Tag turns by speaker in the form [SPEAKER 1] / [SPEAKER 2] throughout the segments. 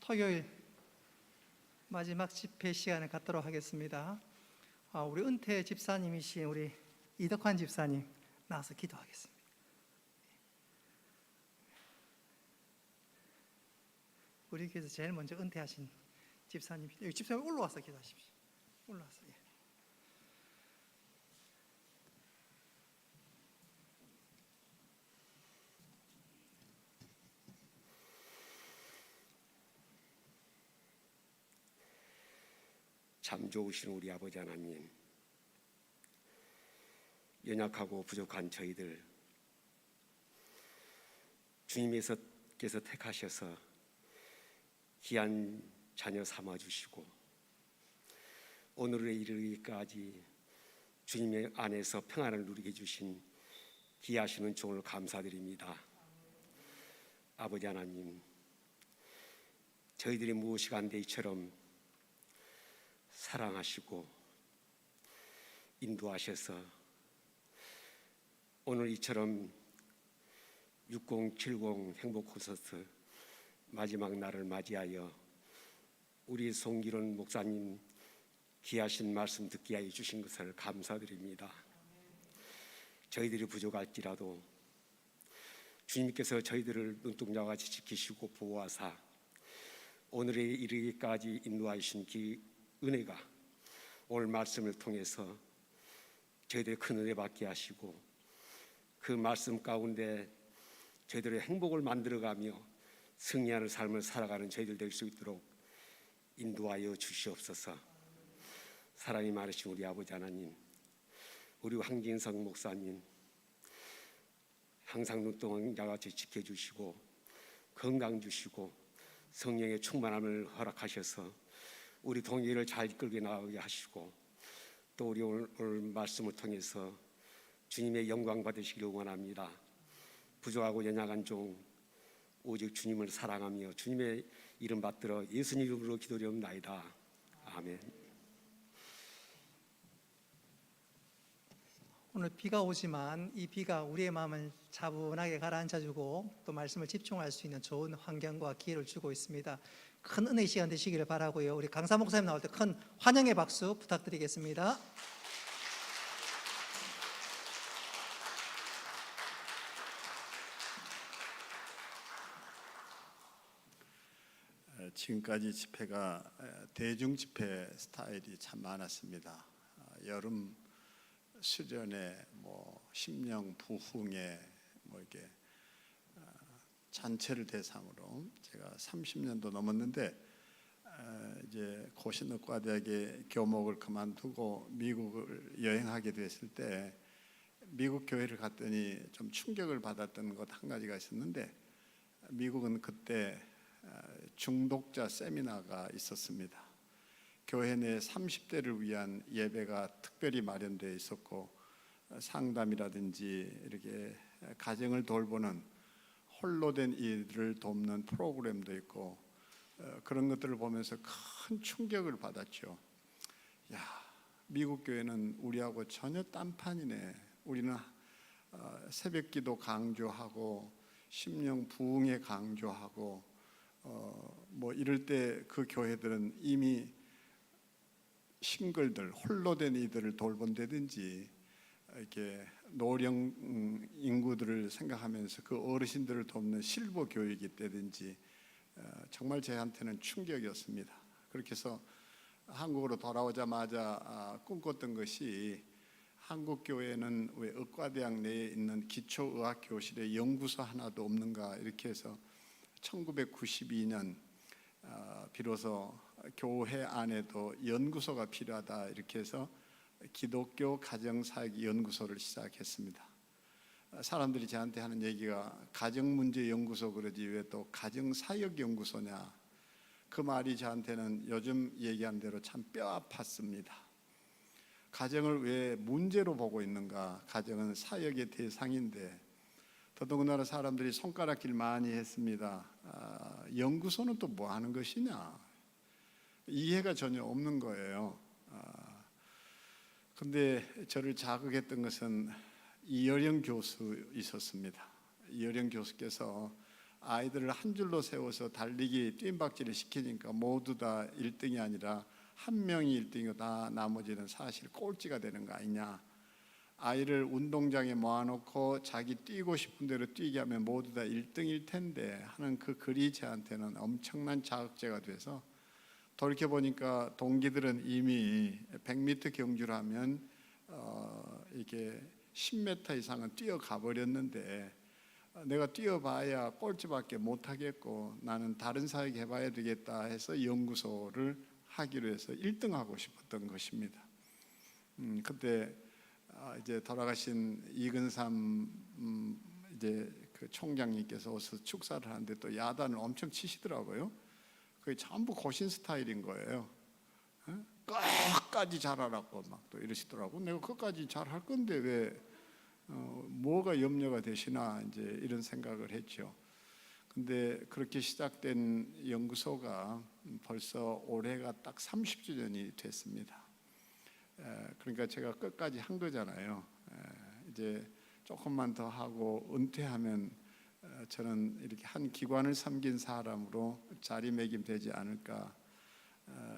[SPEAKER 1] 토요일 마지막 집회 시간을 갖도록 하겠습니다. 우리 은퇴 집사님이신 우리 이덕환 집사님 나와서 기도하겠습니다. 우리 교회에서 제일 먼저 은퇴하신 집사님, 여기 집사님 올라와서 기도하십시오. 올라와서.
[SPEAKER 2] 참 좋으신 우리 아버지 하나님, 연약하고 부족한 저희들 주님께서 택하셔서 귀한 자녀 삼아주시고 오늘에 이르기까지 주님의 안에서 평안을 누리게 해주신 귀하시는 종을 감사드립니다. 아버지 하나님, 저희들이 무엇이 안 돼 이처럼 사랑하시고 인도하셔서 오늘 이처럼 6070 행복 콘서트 마지막 날을 맞이하여 우리 송기론 목사님 귀하신 말씀 듣게 하여 주신 것을 감사드립니다. 저희들이 부족할지라도 주님께서 저희들을 눈동자같이 지키시고 보호하사 오늘에 이르기까지 인도하신 은혜가 오늘 말씀을 통해서 저희들의 큰 은혜 받게 하시고 그 말씀 가운데 저희들의 행복을 만들어가며 승리하는 삶을 살아가는 저희들 될 수 있도록 인도하여 주시옵소서. 사랑이 많으신 우리 아버지 하나님, 우리 황진성 목사님 항상 눈동자같이 지켜주시고 건강 주시고 성령의 충만함을 허락하셔서 우리 동기를 잘 이끌게 나가게 하시고 또 우리 오늘 말씀을 통해서 주님의 영광 받으시기를 원합니다. 부족하고 연약한 종 오직 주님을 사랑하며 주님의 이름 받들어 예수님 이름으로 기도드리옵나이다. 아멘.
[SPEAKER 1] 오늘 비가 오지만 이 비가 우리의 마음을 차분하게 가라앉혀주고 또 말씀을 집중할 수 있는 좋은 환경과 기회를 주고 있습니다. 큰 은혜의 시간 되시기를 바라고요. 우리 강사 목사님 나올 때 큰 환영의 박수 부탁드리겠습니다.
[SPEAKER 3] 지금까지 집회가 대중 집회 스타일이 참 많았습니다. 여름 수련회, 심령 부흥회, 이렇게 잔체를 대상으로 제가 30년도 넘었는데 이제 고신의과대학의 교목을 그만두고 미국을 여행하게 됐을 때 미국 교회를 갔더니 좀 충격을 받았던 것 한 가지가 있었는데 미국은 그때 중독자 세미나가 있었습니다. 교회 내 30대를 위한 예배가 특별히 마련되어 있었고 상담이라든지 이렇게 가정을 돌보는 홀로 된 이들을 돕는 프로그램도 있고 그런 것들을 보면서 큰 충격을 받았죠. 야, 미국 교회는 우리하고 전혀 딴판이네. 우리는 새벽기도 강조하고 심령 부흥에 강조하고 이럴 때 그 교회들은 이미 싱글들 홀로 된 이들을 돌본다든지 이렇게 노령 인구들을 생각하면서 그 어르신들을 돕는 실버 교육이 있다든지 정말 저한테는 충격이었습니다. 그렇게 해서 한국으로 돌아오자마자 꿈꿨던 것이 한국 교회는 왜 의과대학 내에 있는 기초의학교실에 연구소 하나도 없는가 이렇게 해서 1992년 비로소 교회 안에도 연구소가 필요하다 이렇게 해서 기독교 가정사역연구소를 시작했습니다. 사람들이 저한테 하는 얘기가 가정문제연구소 그러지 왜 또 가정사역연구소냐, 그 말이 저한테는 요즘 얘기한 대로 참 뼈 아팠습니다. 가정을 왜 문제로 보고 있는가? 가정은 사역의 대상인데 더더군다나 사람들이 손가락질 많이 했습니다. 연구소는 또 뭐 하는 것이냐? 이해가 전혀 없는 거예요. 근데 저를 자극했던 것은 이어령 교수 있었습니다. 이어령 교수께서 아이들을 한 줄로 세워서 달리기 뜀박질을 시키니까 모두 다 1등이 아니라 한 명이 1등이고 다 나머지는 사실 꼴찌가 되는 거 아니냐. 아이를 운동장에 모아놓고 자기 뛰고 싶은 대로 뛰게 하면 모두 다 1등일 텐데 하는 그 글이 저한테는 엄청난 자극제가 돼서 돌이켜보니까 동기들은 이미 100m 경주를 하면 이게 10m 이상은 뛰어가 버렸는데 내가 뛰어봐야 꼴찌밖에 못하겠고 나는 다른 사역 해봐야 되겠다 해서 연구소를 하기로 해서 1등하고 싶었던 것입니다. 그때 이제 돌아가신 이근삼 이제 그 총장님께서 와서 축사를 하는데 또 야단을 엄청 치시더라고요. 그게 전부 고신 스타일인 거예요. 끝까지 잘하라고 막 또 이러시더라고. 내가 끝까지 잘할 건데 왜 뭐가 염려가 되시나 이제 이런 생각을 했죠. 근데 그렇게 시작된 연구소가 벌써 올해가 딱 30주년이 됐습니다. 그러니까 제가 끝까지 한 거잖아요. 이제 조금만 더 하고 은퇴하면 저는 이렇게 한 기관을 섬긴 사람으로 자리매김되지 않을까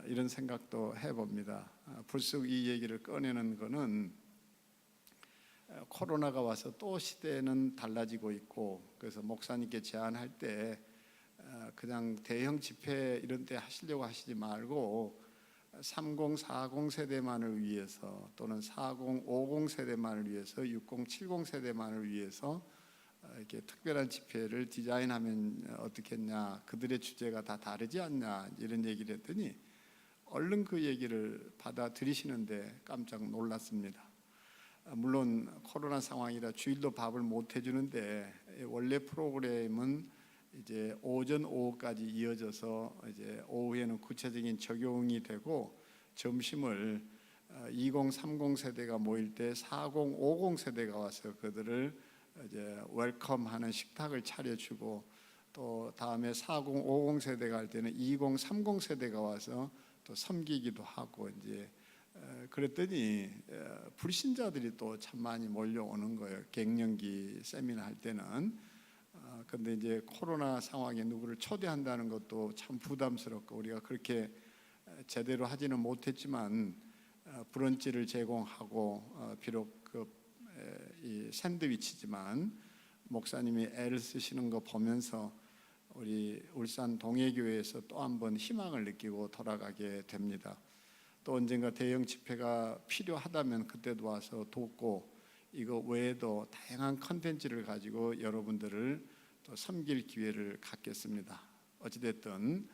[SPEAKER 3] 이런 생각도 해봅니다. 불쑥 이 얘기를 꺼내는 거는 코로나가 와서 또 시대는 달라지고 있고 그래서 목사님께 제안할 때 그냥 대형 집회 이런 때 하시려고 하시지 말고 30, 40 세대만을 위해서 또는 40, 50 세대만을 위해서 60, 70 세대만을 위해서 이렇게 특별한 집회를 디자인하면 어떻겠냐, 그들의 주제가 다 다르지 않냐 이런 얘기를 했더니 얼른 그 얘기를 받아들이시는데 깜짝 놀랐습니다. 물론 코로나 상황이라 주일도 밥을 못 해주는데 원래 프로그램은 이제 오전 오후까지 이어져서 이제 오후에는 구체적인 적용이 되고 점심을 20, 30 세대가 모일 때 40, 50 세대가 와서 그들을 이제 웰컴하는 식탁을 차려주고 또 다음에 40, 50 세대가 할 때는 20, 30 세대가 와서 또 섬기기도 하고 이제 그랬더니 불신자들이 또 참 많이 몰려오는 거예요. 갱년기 세미나 할 때는. 근데 이제 코로나 상황에 누구를 초대한다는 것도 참 부담스럽고 우리가 그렇게 제대로 하지는 못했지만 브런치를 제공하고 비록 이 샌드위치지만 목사님이 애를 쓰시는 거 보면서 우리 울산 동해교회에서 또 한 번 희망을 느끼고 돌아가게 됩니다. 또 언젠가 대형 집회가 필요하다면 그때도 와서 돕고 이거 외에도 다양한 컨텐츠를 가지고 여러분들을 또 섬길 기회를 갖겠습니다. 어찌됐든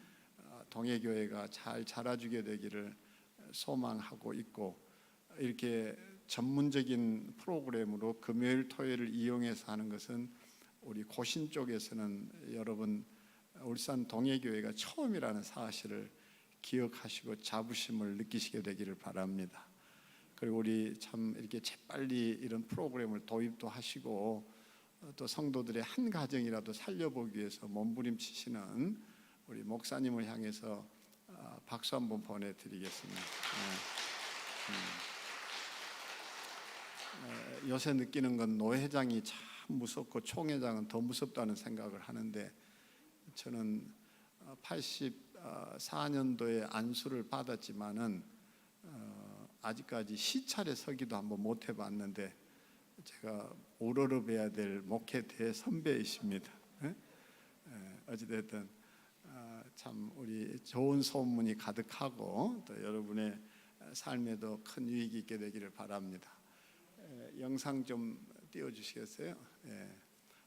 [SPEAKER 3] 동해교회가 잘 자라주게 되기를 소망하고 있고 이렇게 전문적인 프로그램으로 금요일 토요일을 이용해서 하는 것은 우리 고신 쪽에서는 여러분 울산 동해교회가 처음이라는 사실을 기억하시고 자부심을 느끼시게 되기를 바랍니다. 그리고 우리 참 이렇게 재빨리 이런 프로그램을 도입도 하시고 또 성도들의 한 가정이라도 살려보기 위해서 몸부림치시는 우리 목사님을 향해서 박수 한번 보내드리겠습니다. 요새 느끼는 건 노회장이 참 무섭고 총회장은 더 무섭다는 생각을 하는데 저는 84년도에 안수를 받았지만은 아직까지 시찰에 서기도 한번 못 해봤는데 제가 우러러봐야 될 목회 대선배이십니다. 어찌됐든 참 우리 좋은 소문이 가득하고 또 여러분의 삶에도 큰 유익이 있게 되기를 바랍니다. 영상 좀 띄워주시겠어요?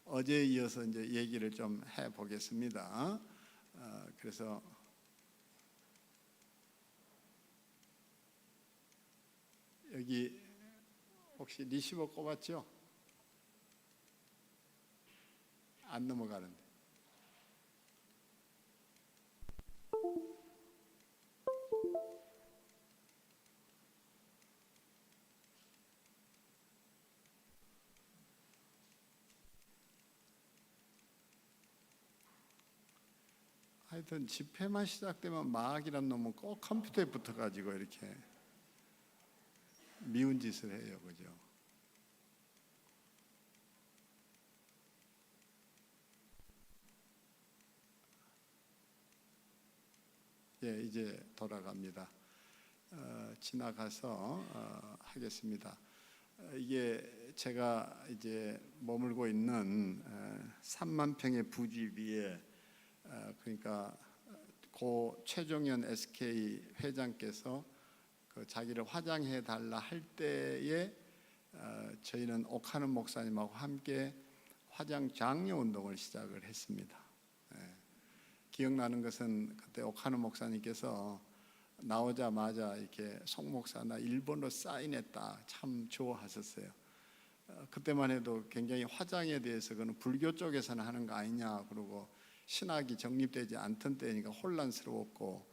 [SPEAKER 3] 어제에 이어서 이제 얘기를 좀 해보겠습니다. 그래서 여기 혹시 리시버 꼽았죠? 안 넘어가는데. 하여튼 집회만 시작되면 마학이란 놈은 꼭 컴퓨터에 붙어가지고 이렇게 미운 짓을 해요, 그죠? 예, 이제 돌아갑니다. 지나가서 하겠습니다. 이게 제가 이제 머물고 있는 3만 평의 부지 위에 그러니까 고 최종현 SK 회장께서 그 자기를 화장해 달라 할 때에 저희는 옥하는 목사님하고 함께 화장 장려 운동을 시작을 했습니다. 기억나는 것은 그때 옥하는 목사님께서 나오자마자 이렇게 송 목사 나 일본어 사인했다 참 좋아하셨어요. 그때만 해도 굉장히 화장에 대해서 그는 불교 쪽에서는 하는 거 아니냐 그러고 신학이 정립되지 않던 때니까 혼란스러웠고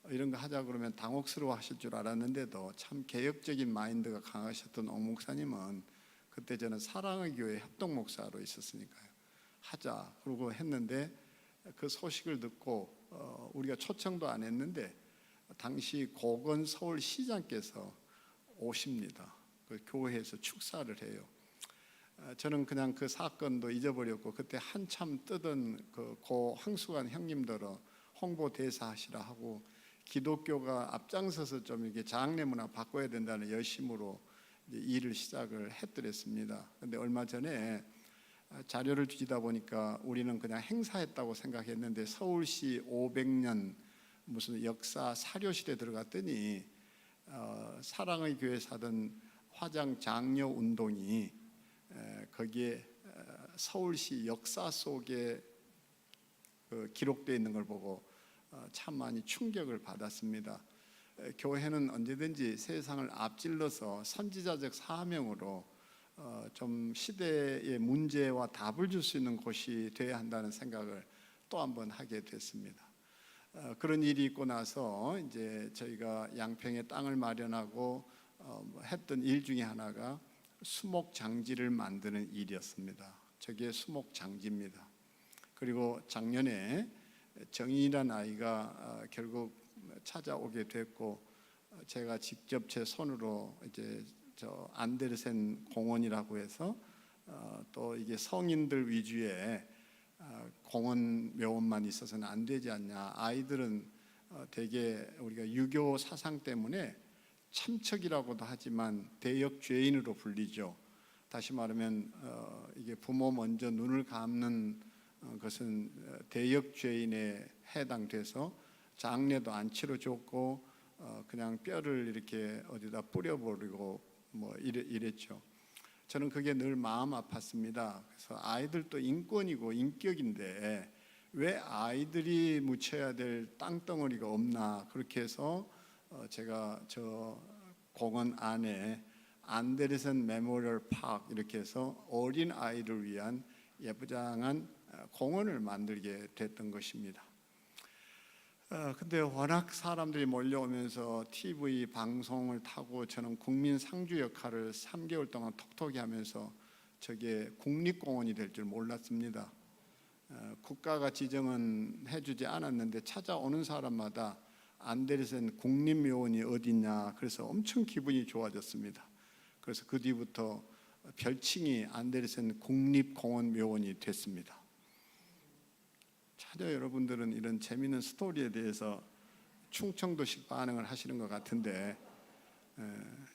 [SPEAKER 3] 이런 거 하자 그러면 당혹스러워 하실 줄 알았는데도 참 개혁적인 마인드가 강하셨던 옥 목사님은 그때 저는 사랑의 교회 협동 목사로 있었으니까요. 하자 그러고 했는데 그 소식을 듣고 우리가 초청도 안 했는데 당시 고건 서울시장께서 오십니다. 그 교회에서 축사를 해요. 저는 그냥 그 사건도 잊어버렸고 그때 한참 뜨던 고 황수관 형님들어 홍보 대사 하시라 하고 기독교가 앞장서서 좀 이렇게 장례 문화 바꿔야 된다는 열심으로 이제 일을 시작을 했더랬습니다. 근데 얼마 전에 자료를 주시다 보니까 우리는 그냥 행사했다고 생각했는데 서울시 500년 무슨 역사 사료실에 들어갔더니 사랑의 교회에서 하던 화장 장려 운동이 거기에 서울시 역사 속에 기록되어 있는 걸 보고 참 많이 충격을 받았습니다. 교회는 언제든지 세상을 앞질러서 선지자적 사명으로 좀 시대의 문제와 답을 줄 수 있는 곳이 되어야 한다는 생각을 또 한 번 하게 됐습니다. 그런 일이 있고 나서 이제 저희가 양평에 땅을 마련하고 했던 일 중에 하나가 수목 장지를 만드는 일이었습니다. 저게 수목 장지입니다. 그리고 작년에 정인이라는 아이가 결국 찾아오게 됐고 제가 직접 제 손으로 이제 저 안데르센 공원이라고 해서 또 이게 성인들 위주의 공원 묘원만 있어서는 안 되지 않냐. 아이들은 되게 우리가 유교 사상 때문에 참척이라고도 하지만 대역 죄인으로 불리죠. 다시 말하면 이게 부모 먼저 눈을 감는 것은 대역 죄인에 해당돼서 장례도 안 치러줬고 그냥 뼈를 이렇게 어디다 뿌려버리고 뭐 이랬죠. 저는 그게 늘 마음 아팠습니다. 그래서 아이들도 인권이고 인격인데 왜 아이들이 묻혀야 될 땅덩어리가 없나 그렇게 해서 제가 저 공원 안에 안데르센 메모리얼 파크 이렇게 해서 어린 아이를 위한 예쁘장한 공원을 만들게 됐던 것입니다. 근데 워낙 사람들이 몰려오면서 TV 방송을 타고 저는 국민 상주 역할을 3개월 동안 톡톡히 하면서 저게 국립공원이 될 줄 몰랐습니다. 국가가 지정은 해주지 않았는데 찾아오는 사람마다 안데르센 국립묘원이 어디냐 그래서 엄청 기분이 좋아졌습니다. 그래서 그 뒤부터 별칭이 안데르센 국립공원묘원이 됐습니다. 자녀 여러분들은 이런 재미있는 스토리에 대해서 충청도식 반응을 하시는 것 같은데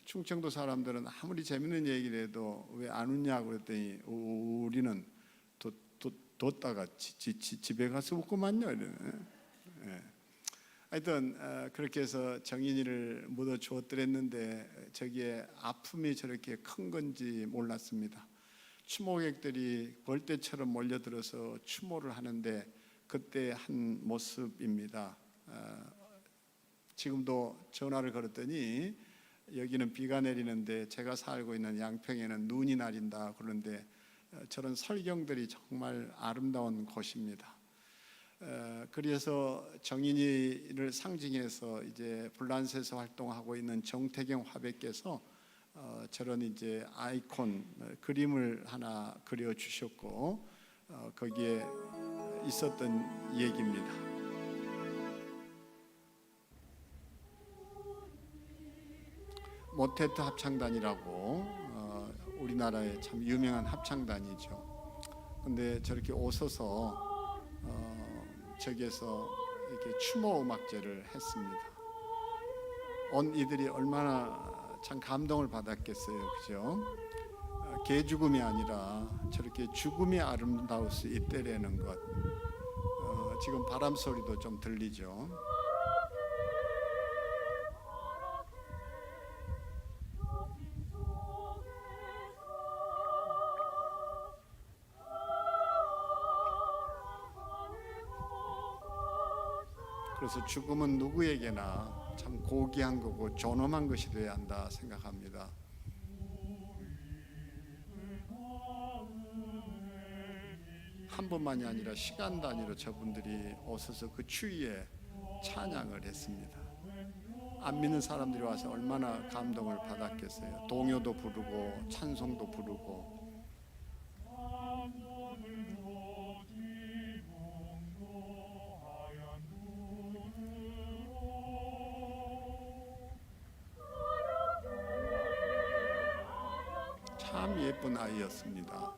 [SPEAKER 3] 충청도 사람들은 아무리 재미있는 얘기를 해도 왜 안 웃냐고 그랬더니 우리는 뒀다가 집에 가서 웃고만요 이러네. 하여튼 그렇게 해서 정인이를 묻어 주었더랬는데 저기에 아픔이 저렇게 큰 건지 몰랐습니다. 추모객들이 벌떼처럼 몰려들어서 추모를 하는데 그때 한 모습입니다. 지금도 전화를 걸었더니 여기는 비가 내리는데 제가 살고 있는 양평에는 눈이 내린다 그러는데 저런 설경들이 정말 아름다운 곳입니다. 그래서 정인이를 상징해서 이제 불란서에서 활동하고 있는 정태경 화백께서 저런 이제 아이콘 그림을 하나 그려 주셨고 거기에 있었던 얘기입니다. 모테트 합창단이라고 우리나라의 참 유명한 합창단이죠. 근데 저렇게 오셔서 저기에서 이렇게 추모 음악제를 했습니다. 온 이들이 얼마나 참 감동을 받았겠어요, 그죠? 개죽음이 아니라 저렇게 죽음이 아름다울 수 있다라는 것. 지금 바람 소리도 좀 들리죠. 그래서 죽음은 누구에게나 참 고귀한 거고 존엄한 것이 되어야 한다 생각합니다. 한 번만이 아니라 시간 단위로 저분들이 오셔서 그 추위에 찬양을 했습니다. 안 믿는 사람들이 와서 얼마나 감동을 받았겠어요. 동요도 부르고 찬송도 부르고. 참 예쁜 아이였습니다.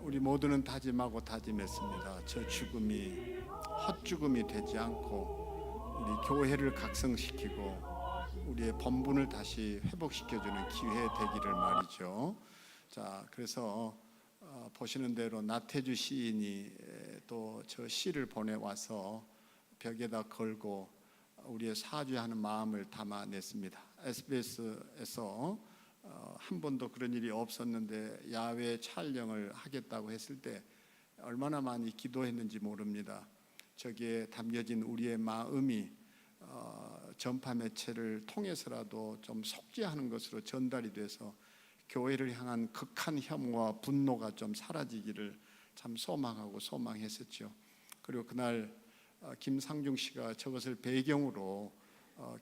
[SPEAKER 3] 우리 모두는 다짐하고 다짐했습니다. 저 죽음이 헛죽음이 되지 않고 우리 교회를 각성시키고 우리의 본분을 다시 회복시켜주는 기회 되기를 말이죠. 자, 그래서 보시는 대로 나태주 시인이 또 저 시를 보내와서 벽에다 걸고 우리의 사죄하는 마음을 담아냈습니다. SBS에서 한 번도 그런 일이 없었는데 야외 촬영을 하겠다고 했을 때 얼마나 많이 기도했는지 모릅니다. 저기에 담겨진 우리의 마음이 전파 매체를 통해서라도 좀 속죄하는 것으로 전달이 돼서 교회를 향한 극한 혐오와 분노가 좀 사라지기를 참 소망하고 소망했었죠. 그리고 그날 김상중 씨가 저것을 배경으로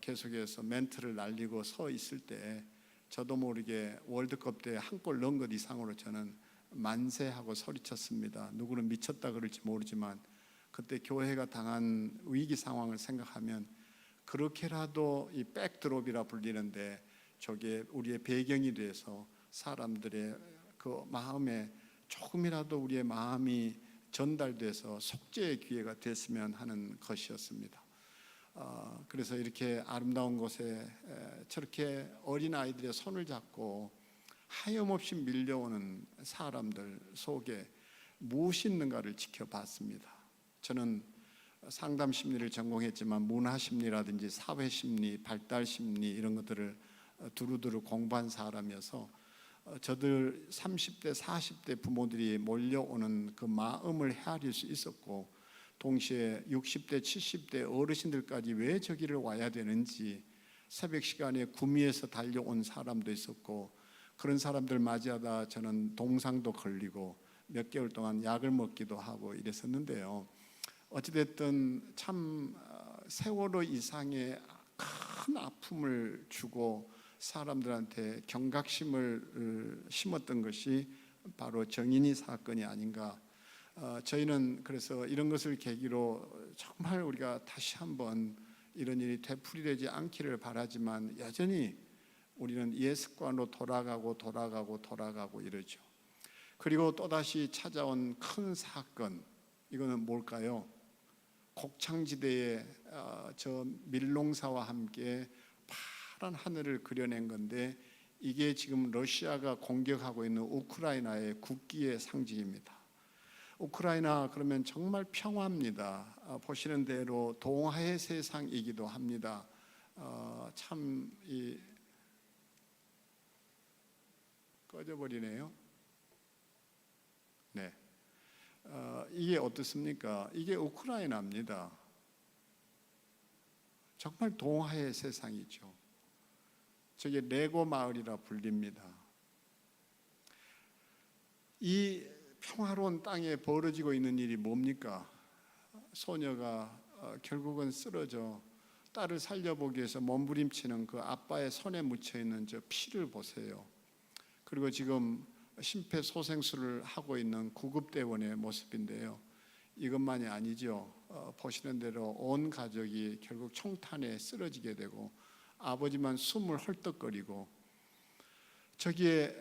[SPEAKER 3] 계속해서 멘트를 날리고 서 있을 때 저도 모르게 월드컵 때 한 골 넣은 것 이상으로 저는 만세하고 소리쳤습니다. 누구는 미쳤다 그럴지 모르지만 그때 교회가 당한 위기 상황을 생각하면 그렇게라도 이 백드롭이라 불리는데 저게 우리의 배경이 돼서 사람들의 그 마음에 조금이라도 우리의 마음이 전달돼서 속죄의 기회가 됐으면 하는 것이었습니다. 그래서 이렇게 아름다운 곳에 저렇게 어린 아이들의 손을 잡고 하염없이 밀려오는 사람들 속에 무엇이 있는가를 지켜봤습니다. 저는 상담 심리를 전공했지만 문화 심리라든지 사회 심리, 발달 심리 이런 것들을 두루두루 공부한 사람이어서 저들 30대, 40대 부모들이 몰려오는 그 마음을 헤아릴 수 있었고 동시에 60대, 70대 어르신들까지 왜 저기를 와야 되는지 새벽 시간에 구미에서 달려온 사람도 있었고 그런 사람들 맞이하다 저는 동상도 걸리고 몇 개월 동안 약을 먹기도 하고 이랬었는데요. 어찌됐든 참 세월호 이상의 큰 아픔을 주고 사람들한테 경각심을 심었던 것이 바로 정인이 사건이 아닌가. 저희는 그래서 이런 것을 계기로 정말 우리가 다시 한번 이런 일이 되풀이되지 않기를 바라지만 여전히 우리는 옛 습관으로 돌아가고 이러죠. 그리고 또다시 찾아온 큰 사건, 이거는 뭘까요? 곡창지대에 저 밀농사와 함께 파란 하늘을 그려낸 건데 이게 지금 러시아가 공격하고 있는 우크라이나의 국기의 상징입니다. 우크라이나 그러면 정말 평화입니다. 보시는 대로 동화의 세상이기도 합니다. 참 꺼져버리네요. 네, 이게 어떻습니까? 이게 우크라이나입니다. 정말 동화의 세상이죠. 저게 레고 마을이라 불립니다. 이 평화로운 땅에 벌어지고 있는 일이 뭡니까? 소녀가 결국은 쓰러져 딸을 살려보기 위해서 몸부림치는 그 아빠의 손에 묻혀 있는 저 피를 보세요. 그리고 지금 심폐소생술을 하고 있는 구급대원의 모습인데요. 이것만이 아니죠. 보시는 대로 온 가족이 결국 총탄에 쓰러지게 되고 아버지만 숨을 헐떡거리고, 저기에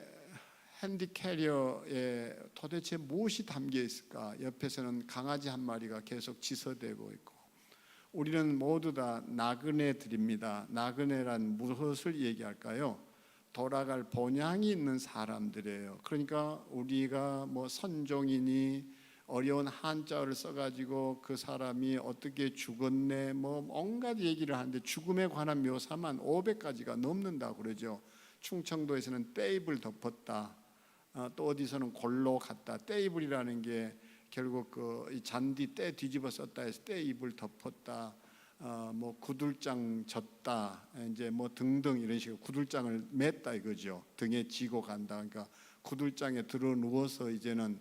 [SPEAKER 3] 핸디캐리어에 도대체 무엇이 담겨 있을까? 옆에서는 강아지 한 마리가 계속 지서대고 있고, 우리는 모두 다 나그네들입니다. 나그네란 무엇을 얘기할까요? 돌아갈 본향이 있는 사람들이에요. 그러니까 우리가 뭐 선종이니 어려운 한자어를 써가지고 그 사람이 어떻게 죽었네 뭐 온갖 얘기를 하는데, 죽음에 관한 묘사만 500가지가 넘는다고 그러죠. 충청도에서는 떼입을 덮었다, 또 어디서는 골로 갔다. 떼입이라는 게 결국 그 잔디 떼 뒤집어 썼다 해서 떼입을 덮었다, 뭐 구들장 졌다, 이제 뭐 등등 이런 식으로 구들장을 맸다 이거죠. 등에 지고 간다. 그러니까 구들장에 들어 누워서 이제는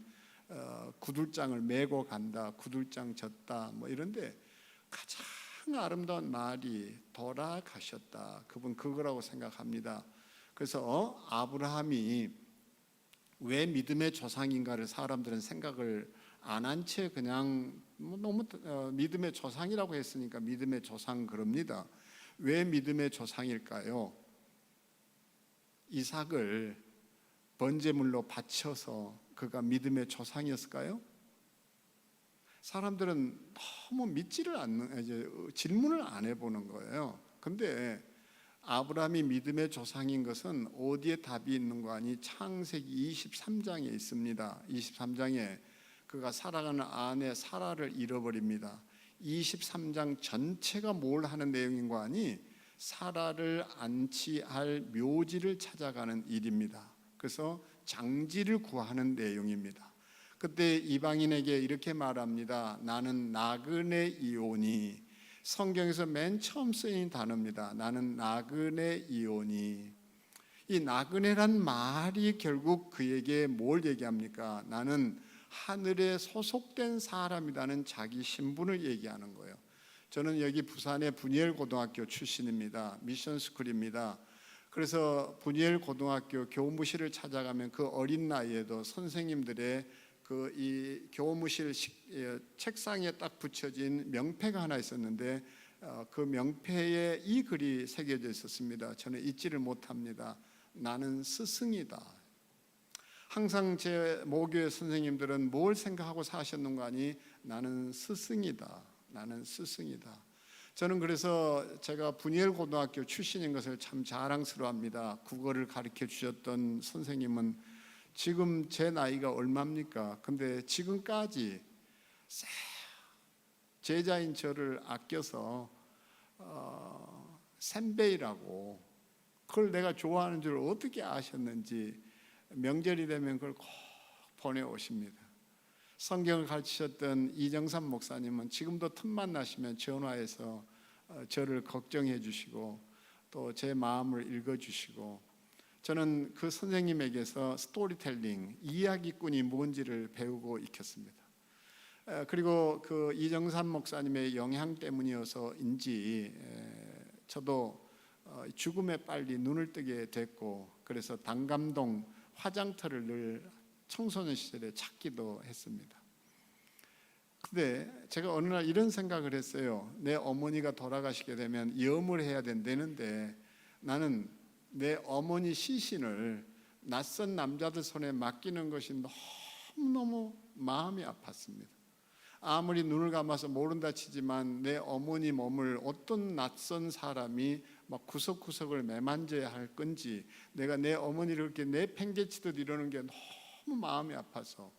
[SPEAKER 3] 구들장을 메고 간다, 구들장 졌다, 뭐 이런데 가장 아름다운 말이 돌아가셨다. 그분 그거라고 생각합니다. 그래서 아브라함이 왜 믿음의 조상인가를 사람들은 생각을 안 한 채 그냥 너무 믿음의 조상이라고 했으니까 믿음의 조상 그럽니다. 왜 믿음의 조상일까요? 이삭을 번제물로 바쳐서 그가 믿음의 조상이었을까요? 사람들은 너무 믿지를 않는, 이제 질문을 안 해보는 거예요. 근데 아브라함이 믿음의 조상인 것은 어디에 답이 있는 거 아니? 창세기 23장에 있습니다. 23장에 그가 살아가는 아내 사라를 잃어버립니다. 23장 전체가 뭘 하는 내용인 거 아니? 사라를 안치할 묘지를 찾아가는 일입니다. 그래서 장지를 구하는 내용입니다. 그때 이방인에게 이렇게 말합니다. 나는 나그네이오니. 성경에서 맨 처음 쓰인 단어입니다. 나는 나그네이오니. 이 나그네란 말이 결국 그에게 뭘 얘기합니까? 나는 하늘에 소속된 사람이라는 자기 신분을 얘기하는 거예요. 저는 여기 부산의 분이엘 고등학교 출신입니다. 미션스쿨입니다. 그래서 분이엘 고등학교 교무실을 찾아가면 그 어린 나이에도 선생님들의 그 이 교무실 책상에 딱 붙여진 명패가 하나 있었는데, 그 명패에 이 글이 새겨져 있었습니다. 저는 잊지를 못합니다. 나는 스승이다. 항상 제 모교의 선생님들은 뭘 생각하고 사셨는가 하니 나는 스승이다. 나는 스승이다. 저는 그래서 제가 분이엘 고등학교 출신인 것을 참 자랑스러워합니다. 국어를 가르쳐 주셨던 선생님은 지금 제 나이가 얼마입니까? 근데 지금까지 제자인 저를 아껴서 샌베이라고, 그걸 내가 좋아하는 줄 어떻게 아셨는지 명절이 되면 그걸 꼭 보내오십니다. 성경을 가르치셨던 이정삼 목사님은 지금도 틈만 나시면 전화해서 저를 걱정해 주시고 또 제 마음을 읽어주시고, 저는 그 선생님에게서 스토리텔링, 이야기꾼이 뭔지를 배우고 익혔습니다. 그리고 그 이정삼 목사님의 영향 때문이어서인지 저도 죽음에 빨리 눈을 뜨게 됐고, 그래서 단감동 화장터를 늘 청소년 시절에 찾기도 했습니다. 근데 제가 어느 날 이런 생각을 했어요. 내 어머니가 돌아가시게 되면 염을 해야 된다는데 나는 내 어머니 시신을 낯선 남자들 손에 맡기는 것이 너무너무 마음이 아팠습니다. 아무리 눈을 감아서 모른다 치지만 내 어머니 몸을 어떤 낯선 사람이 막 구석구석을 매만져야 할 건지, 내가 내 어머니를 이렇게 내팽개치듯 이러는 게 너무 마음이 아파서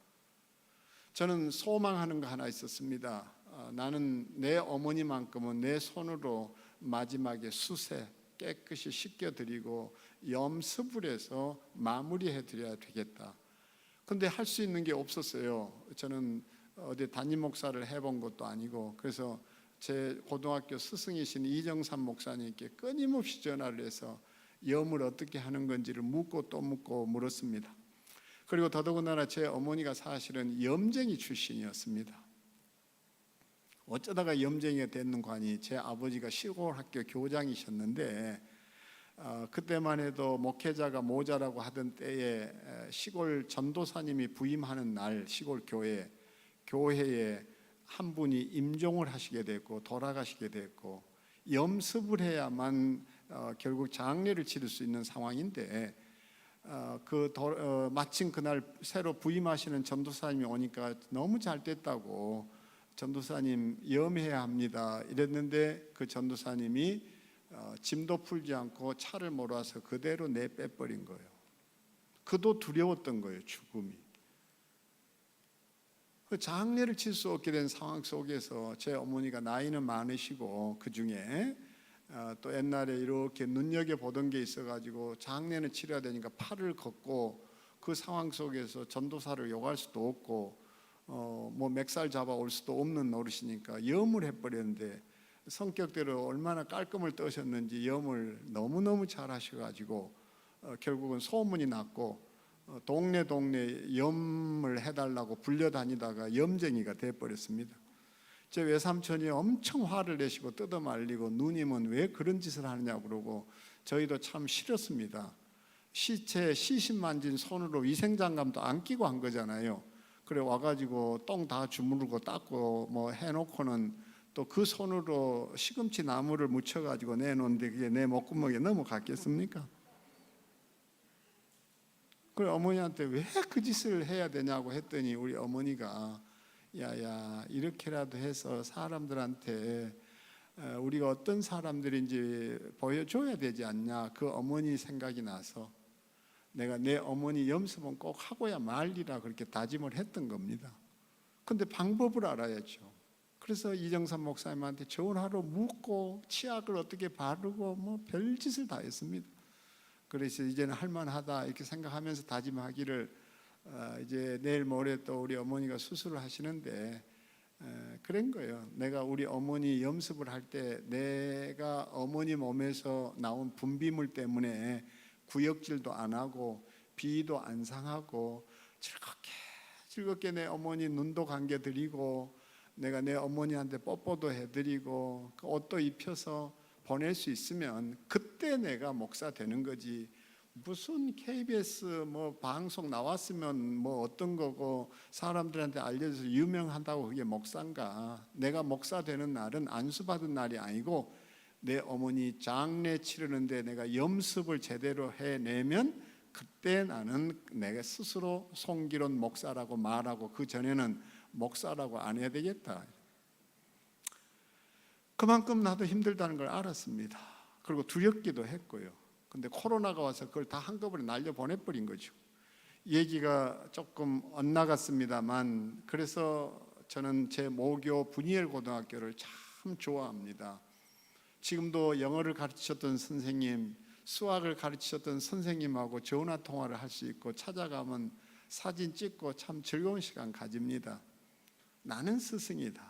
[SPEAKER 3] 저는 소망하는 거 하나 있었습니다. 나는 내 어머니만큼은 내 손으로 마지막에 수세 깨끗이 씻겨드리고 염습을 해서 마무리해 드려야 되겠다. 근데 할 수 있는 게 없었어요. 저는 어디 담임 목사를 해본 것도 아니고, 그래서 제 고등학교 스승이신 이정삼 목사님께 끊임없이 전화를 해서 염을 어떻게 하는 건지를 묻고 또 묻고 물었습니다. 그리고 더더군다나 제 어머니가 사실은 염쟁이 출신이었습니다. 어쩌다가 염쟁이가 됐는 관이 제 아버지가 시골 학교 교장이셨는데, 그때만 해도 목회자가 모자라고 하던 때에 시골 전도사님이 부임하는 날 시골 교회에 한 분이 임종을 하시게 됐고 돌아가시게 됐고, 염습을 해야만 결국 장례를 치를 수 있는 상황인데, 마침 그날 새로 부임하시는 전도사님이 오니까 너무 잘 됐다고 전도사님 염해야 합니다 이랬는데, 그 전도사님이 짐도 풀지 않고 차를 몰아서 그대로 내빼버린 거예요. 그도 두려웠던 거예요, 죽음이. 그 장례를 칠 수 없게 된 상황 속에서 제 어머니가 나이는 많으시고 그 중에 또 옛날에 이렇게 눈여겨보던 게 있어가지고 장례는 치러야 되니까 팔을 걷고, 그 상황 속에서 전도사를 욕할 수도 없고 뭐 맥살 잡아올 수도 없는 노릇이니까 염을 해버렸는데, 성격대로 얼마나 깔끔을 떠셨는지 염을 너무너무 잘 하셔가지고 결국은 소문이 났고 동네 염을 해달라고 불려다니다가 염쟁이가 돼버렸습니다. 제 외삼촌이 엄청 화를 내시고 뜯어말리고, 누님은 왜 그런 짓을 하느냐고 그러고, 저희도 참 싫었습니다. 시체 시신 만진 손으로 위생장갑도 안 끼고 한 거잖아요. 그래 와가지고 똥 다 주무르고 닦고 뭐 해놓고는 또 그 손으로 시금치 나무를 묻혀가지고 내놓는데 그게 내 목구멍에 넘어갔겠습니까? 그래 어머니한테 왜 그 짓을 해야 되냐고 했더니, 우리 어머니가 야야 이렇게라도 해서 사람들한테 우리가 어떤 사람들인지 보여줘야 되지 않냐, 그 어머니 생각이 나서 내가 내 어머니 염습은 꼭 하고야 말리라 그렇게 다짐을 했던 겁니다. 근데 방법을 알아야죠. 그래서 이정삼 목사님한테 전화로 묻고 치약을 어떻게 바르고 뭐 별짓을 다 했습니다. 그래서 이제는 할만하다 이렇게 생각하면서 다짐하기를, 이제 내일 모레 또 우리 어머니가 수술을 하시는데 그런 거예요. 내가 우리 어머니 염습을 할 때 내가 어머니 몸에서 나온 분비물 때문에 구역질도 안 하고 비도 안 상하고 즐겁게 내 어머니 눈도 감겨드리고, 내가 내 어머니한테 뽀뽀도 해드리고 그 옷도 입혀서 보낼 수 있으면 그때 내가 목사 되는 거지, 무슨 KBS 뭐 방송 나왔으면 뭐 어떤 거고 사람들한테 알려져서 유명하다고 그게 목사인가. 내가 목사 되는 날은 안수받은 날이 아니고 내 어머니 장례 치르는데 내가 염습을 제대로 해내면 그때 나는 내가 스스로 송기론 목사라고 말하고, 그 전에는 목사라고 안 해야 되겠다. 그만큼 나도 힘들다는 걸 알았습니다. 그리고 두렵기도 했고요. 근데 코로나가 와서 그걸 다 한꺼번에 날려보내버린 거죠. 얘기가 조금 엇나갔습니다만, 그래서 저는 제 모교 분이엘 고등학교를 참 좋아합니다. 지금도 영어를 가르치셨던 선생님, 수학을 가르치셨던 선생님하고 전화 통화를 할 수 있고 찾아가면 사진 찍고 참 즐거운 시간 가집니다. 나는 스승이다.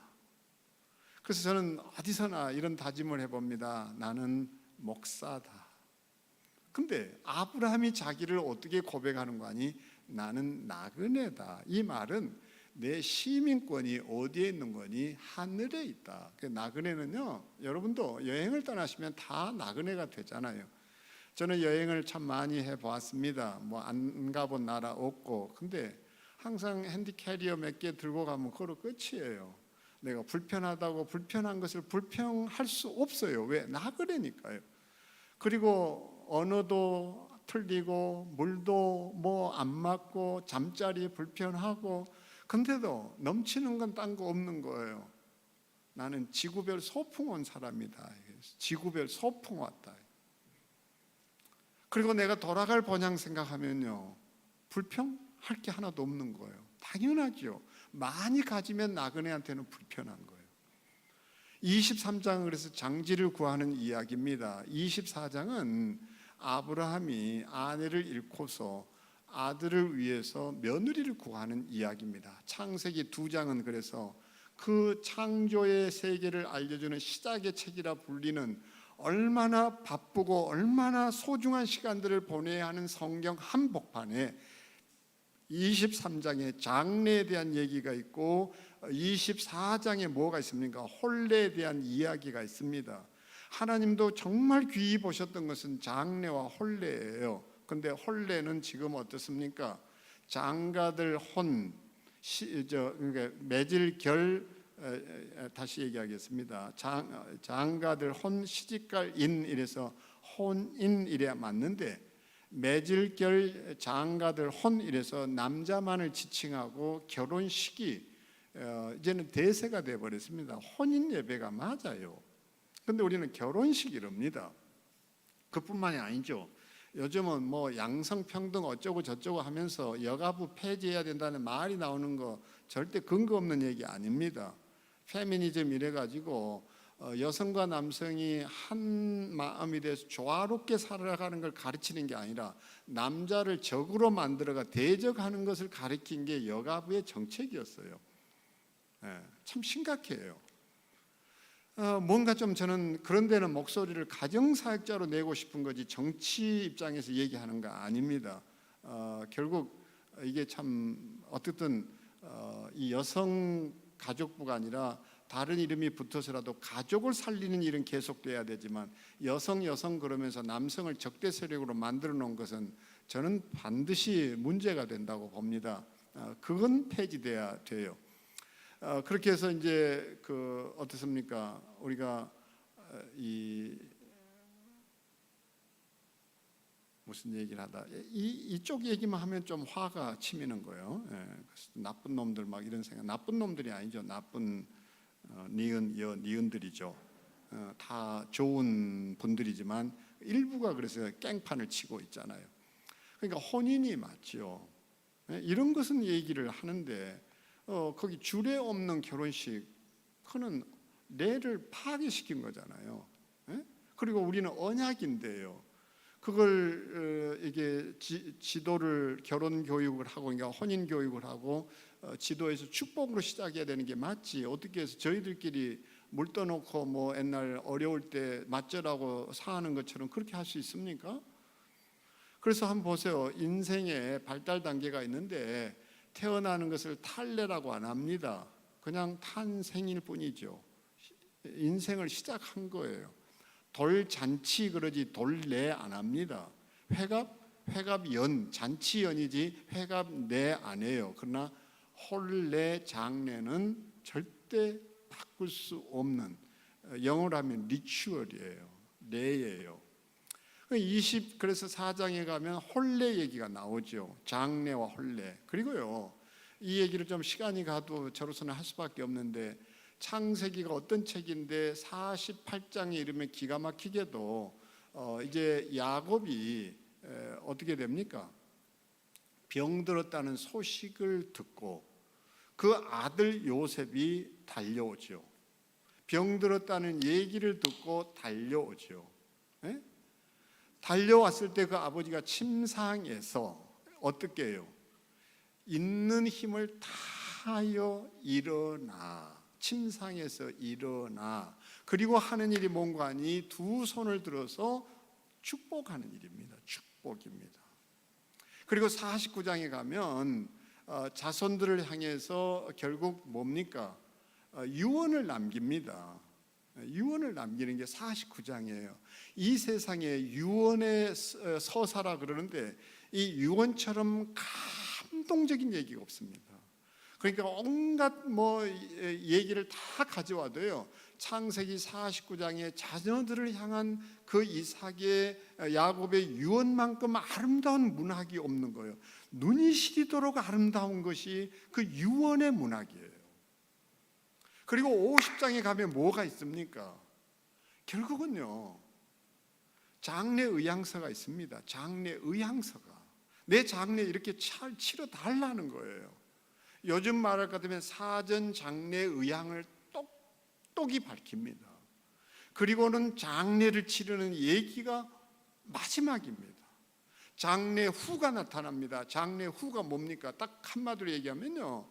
[SPEAKER 3] 그래서 저는 어디서나 이런 다짐을 해봅니다. 나는 목사다. 근데 아브라함이 자기를 어떻게 고백하는 거 아니? 나는 나그네다. 이 말은 내 시민권이 어디에 있는 거니? 하늘에 있다. 나그네는요, 여러분도 여행을 떠나시면 다 나그네가 되잖아요. 저는 여행을 참 많이 해보았습니다. 뭐 안 가본 나라 없고, 근데 항상 핸디캐리어 몇 개 들고 가면 그걸로 끝이에요. 내가 불편하다고 불편한 것을 불평할 수 없어요. 왜? 나그네니까요. 그리고 언어도 틀리고 물도 뭐 안 맞고 잠자리 불편하고, 근데도 넘치는 건 딴 거 없는 거예요. 나는 지구별 소풍 온 사람이다. 지구별 소풍 왔다. 그리고 내가 돌아갈 본향 생각하면요, 불평할 게 하나도 없는 거예요. 당연하죠. 많이 가지면 나그네한테는 불편한 거예요. 23장은 그래서 장지를 구하는 이야기입니다. 24장은 아브라함이 아내를 잃고서 아들을 위해서 며느리를 구하는 이야기입니다. 창세기 2장은 그래서 그 창조의 세계를 알려주는 시작의 책이라 불리는 얼마나 바쁘고 얼마나 소중한 시간들을 보내야 하는 성경 한복판에 23장에 장래에 대한 얘기가 있고 24장에 뭐가 있습니까? 혼례에 대한 이야기가 있습니다. 하나님도 정말 귀히 보셨던 것은 장래와 혼례예요. 근데 혼례는 지금 어떻습니까? 장가들 혼, 그러니까 매질결, 다시 얘기하겠습니다. 장가들 혼, 시집갈 인 이래서 혼인 이래야 맞는데 매질결 장가들 혼 이래서 남자만을 지칭하고 결혼식이 이제는 대세가 되어 버렸습니다. 혼인 예배가 맞아요. 근데 우리는 결혼식 이럽니다. 그뿐만이 아니죠. 요즘은 뭐 양성평등 어쩌고 저쩌고 하면서 여가부 폐지해야 된다는 말이 나오는 거 절대 근거 없는 얘기 아닙니다. 페미니즘 이래가지고 여성과 남성이 한 마음이 돼서 조화롭게 살아가는 걸 가르치는 게 아니라 남자를 적으로 만들어가 대적하는 것을 가르친 게 여가부의 정책이었어요. 참 심각해요. 뭔가 좀 저는 그런 데는 목소리를 가정사역자로 내고 싶은 거지 정치 입장에서 얘기하는 거 아닙니다. 결국 이게 참 어쨌든 이 여성 가족부가 아니라 다른 이름이 붙어서라도 가족을 살리는 일은 계속돼야 되지만 여성 그러면서 남성을 적대 세력으로 만들어 놓은 것은 저는 반드시 문제가 된다고 봅니다. 그건 폐지돼야 돼요. 그렇게 해서 이제 어떻습니까? 우리가 이 무슨 얘기를 하다 이쪽 얘기만 하면 좀 화가 치미는 거예요. 나쁜 놈들 막 이런 생각. 나쁜 놈들이 아니죠. 나쁜 니은들이죠. 다 좋은 분들이지만 일부가 그래서 깽판을 치고 있잖아요. 그러니까 혼인이 맞죠. 이런 것은 얘기를 하는데 거기 주례 없는 결혼식 그는례를 파괴시킨 거잖아요. 그리고 우리는 언약인데요. 그걸 이게 지도를 결혼 교육을 하고 그러니까 혼인 교육을 하고 지도에서 축복으로 시작해야 되는 게 맞지. 어떻게 해서 저희들끼리 물 떠놓고 뭐 옛날 어려울 때 맞절하고 사는 것처럼 그렇게 할 수 있습니까? 그래서 한번 보세요. 인생에 발달 단계가 있는데 태어나는 것을 탈례라고 안 합니다. 그냥 탄생일 뿐이죠. 인생을 시작한 거예요. 돌잔치 그러지 돌례 안 합니다. 회갑연 잔치연이지 회갑례 안 해요. 그러나 혼례 장례는 절대 바꿀 수 없는 영어로 하면 리추얼이에요.례예요. 그래서 4장에 가면 혼례 얘기가 나오죠. 장례와 혼례. 그리고요 이 얘기를 좀 시간이 가도 저로서는 할 수밖에 없는데 창세기가 어떤 책인데 48장에 이르면 기가 막히게도 이제 야곱이 어떻게 됩니까? 병들었다는 소식을 듣고 그 아들 요셉이 달려오죠. 병들었다는 얘기를 듣고 달려오죠. 달려왔을 때 그 아버지가 침상에서 어떻게 해요? 있는 힘을 다하여 일어나, 침상에서 일어나. 그리고 하는 일이 뭔가 하니 두 손을 들어서 축복하는 일입니다. 축복입니다. 그리고 49장에 가면 자손들을 향해서 결국 뭡니까? 유언을 남깁니다. 유언을 남기는 게 49장이에요. 이 세상에 유언의 서사라 그러는데 이 유언처럼 감동적인 얘기가 없습니다. 그러니까 온갖 얘기를 다 가져와도요. 창세기 49장에 자녀들을 향한 그 이삭의 야곱의 유언만큼 아름다운 문학이 없는 거예요. 눈이 시리도록 아름다운 것이 그 유언의 문학이에요. 그리고 50장에 가면 뭐가 있습니까? 결국은요 장례 의향서가 있습니다. 장례 의향서가 내 장례 이렇게 치러 달라는 거예요. 요즘 말할 것 같으면 사전 장례 의향을 똑똑히 밝힙니다. 그리고는 장례를 치르는 얘기가 마지막입니다. 장례 후가 나타납니다. 장례 후가 뭡니까? 딱 한마디로 얘기하면요,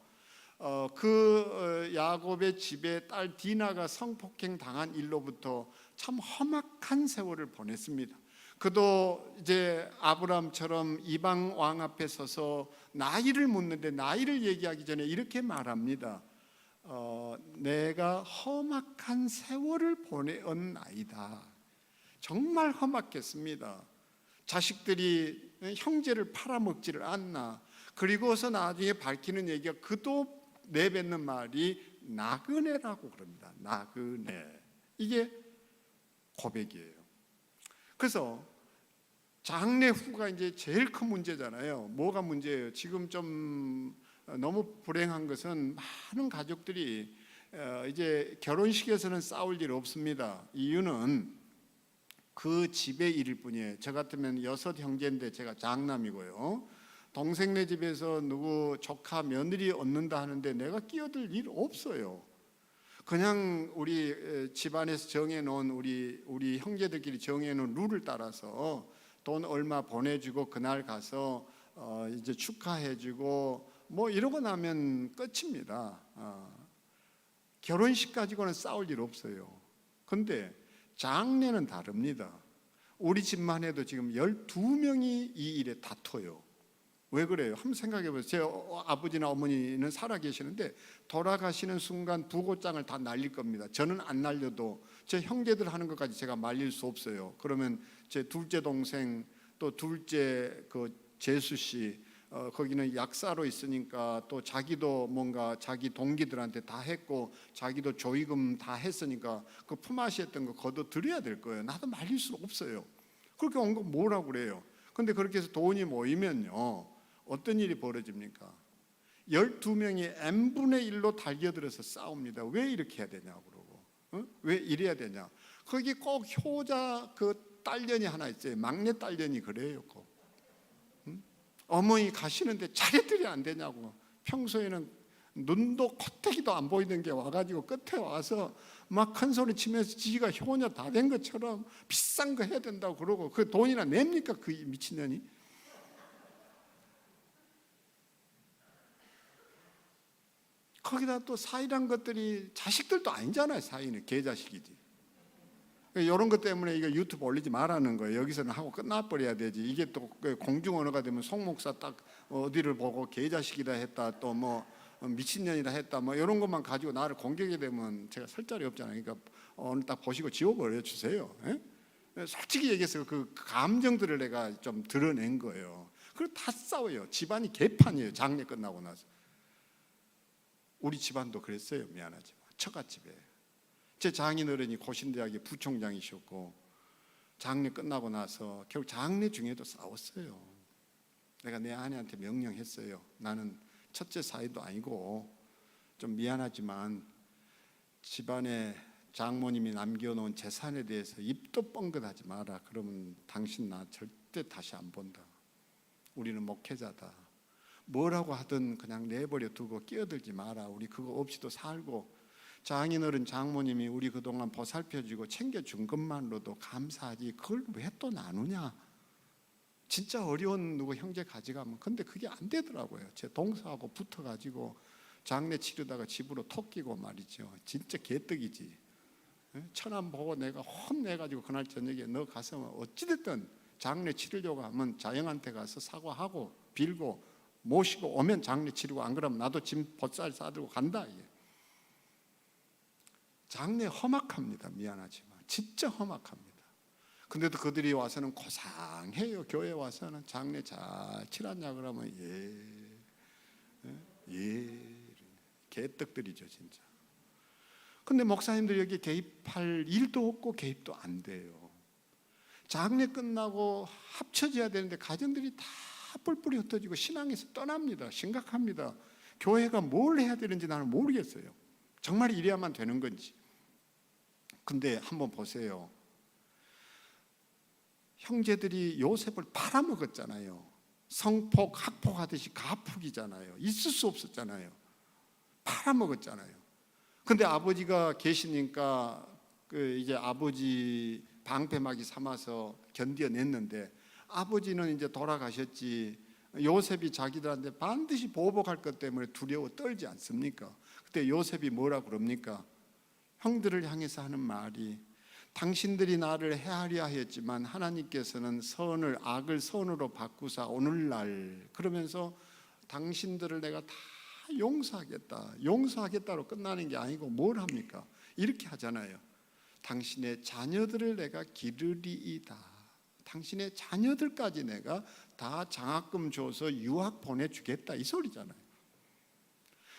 [SPEAKER 3] 야곱의 집에 딸 디나가 성폭행 당한 일로부터 참 험악한 세월을 보냈습니다. 그도 이제 아브라함처럼 이방 왕 앞에 서서 나이를 묻는데, 나이를 얘기하기 전에 이렇게 말합니다. 내가 험악한 세월을 보내온 나이다. 정말 험악했습니다. 자식들이 형제를 팔아먹지를 않나. 그리고서 나중에 밝히는 얘기가, 그도 내뱉는 말이 나그네라고 그럽니다. 나그네. 이게 고백이에요. 그래서 장례 후가 이제 제일 큰 문제잖아요. 뭐가 문제예요? 지금 좀 너무 불행한 것은 많은 가족들이 이제 결혼식에서는 싸울 일 없습니다. 이유는 그 집의 일일 뿐이에요. 저 같으면 6 형제인데 제가 장남이고요. 동생네 집에서 누구 조카 며느리 얻는다 하는데 내가 끼어들 일 없어요. 그냥 우리 집안에서 정해놓은 우리 형제들끼리 정해놓은 룰을 따라서 돈 얼마 보내주고 그날 가서 이제 축하해주고 뭐 이러고 나면 끝입니다. 결혼식 가지고는 싸울 일 없어요. 근데 장례는 다릅니다. 우리 집만 해도 지금 12명이 이 일에 다퉈요. 왜 그래요? 한번 생각해 보세요. 제 아버지나 어머니는 살아 계시는데 돌아가시는 순간 부고장을 다 날릴 겁니다. 저는 안 날려도 제 형제들 하는 것까지 제가 말릴 수 없어요. 그러면 제 둘째 동생, 또 둘째 그 재수 씨, 거기는 약사로 있으니까 또 자기도 뭔가 자기 동기들한테 다 했고 자기도 조의금 다 했으니까 그 품앗이 했던 거 거둬 드려야 될 거예요. 나도 말릴 수 없어요. 그렇게 온 거 뭐라고 그래요? 근데 그렇게 해서 돈이 모이면요, 어떤 일이 벌어집니까? 12명이 n분의 1로 달겨들어서 싸웁니다. 왜 이렇게 해야 되냐고 그러고, 왜 이래야 되냐? 거기 꼭 효자 그 딸년이 하나 있어요. 막내 딸년이 그래요. 꼭. 어머니 가시는데 차례들이 안 되냐고. 평소에는 눈도 코태기도 안 보이던 게 와가지고 끝에 와서 막 큰 소리 치면서 지가 효녀 다 된 것처럼 비싼 거 해야 된다고 그러고, 그 돈이나 냅니까? 그 미친년이. 거기다 또 사이란 것들이 자식들도 아니잖아요. 사이는 개자식이지. 이런 것 때문에 이거 유튜브 올리지 말라는 거예요. 여기서는 하고 끝나버려야 되지. 이게 또 공중 언어가 되면 송 목사 딱 어디를 보고 개자식이다 했다, 또 뭐 미친년이다 했다, 뭐 이런 것만 가지고 나를 공격이 되면 제가 설 자리 없잖아요. 그러니까 오늘 딱 보시고 지워버려 주세요. 예? 솔직히 얘기해서 그 감정들을 내가 좀 드러낸 거예요. 그리고 다 싸워요. 집안이 개판이에요. 장례 끝나고 나서. 우리 집안도 그랬어요. 미안하지만 처갓집에 제 장인어른이 고신대학의 부총장이셨고 장례 끝나고 나서 결국 장례 중에도 싸웠어요. 내가 내 아내한테 명령했어요. 나는 첫째 사이도 아니고 좀 미안하지만 집안에 장모님이 남겨놓은 재산에 대해서 입도 뻥긋하지 마라. 그러면 당신 나 절대 다시 안 본다. 우리는 목회자다. 뭐라고 하든 그냥 내버려 두고 끼어들지 마라. 우리 그거 없이도 살고, 장인어른 장모님이 우리 그동안 보살펴주고 챙겨준 것만으로도 감사하지 그걸 왜 또 나누냐. 진짜 어려운 누구 형제 가져가면. 근데 그게 안 되더라고요. 제 동서하고 붙어가지고 장례 치르다가 집으로 토끼고 말이죠. 진짜 개떡이지. 천안 보고 내가 혼내가지고 그날 저녁에 너 가서 어찌됐든 장례 치르려고 하면 자영한테 가서 사과하고 빌고 모시고 오면 장례 치르고, 안 그러면 나도 짐 보쌀 싸들고 간다. 이게. 장례 험악합니다. 미안하지만 진짜 험악합니다. 근데도 그들이 와서는 고상해요. 교회 와서는 장례 잘 치렀냐 그러면 예 개떡들이죠 진짜. 근데 목사님들 여기 개입할 일도 없고 개입도 안 돼요. 장례 끝나고 합쳐져야 되는데 가정들이 다 뿔뿔이 흩어지고 신앙에서 떠납니다. 심각합니다. 교회가 뭘 해야 되는지 나는 모르겠어요. 정말 이래야만 되는 건지. 근데 한번 보세요. 형제들이 요셉을 팔아먹었잖아요. 성폭, 학폭하듯이 가폭이잖아요. 있을 수 없었잖아요. 팔아먹었잖아요. 근데 아버지가 계시니까 이제 아버지 방패막이 삼아서 견뎌냈는데, 아버지는 이제 돌아가셨지. 요셉이 자기들한테 반드시 보복할 것 때문에 두려워 떨지 않습니까? 그때 요셉이 뭐라 그럽니까? 형들을 향해서 하는 말이, 당신들이 나를 해하려 하였지만 하나님께서는 선을 악을 선으로 바꾸사 오늘날, 그러면서 당신들을 내가 다 용서하겠다. 용서하겠다로 끝나는 게 아니고 뭘 합니까? 이렇게 하잖아요. 당신의 자녀들을 내가 기르리이다. 당신의 자녀들까지 내가 다 장학금 줘서 유학 보내주겠다, 이 소리잖아요.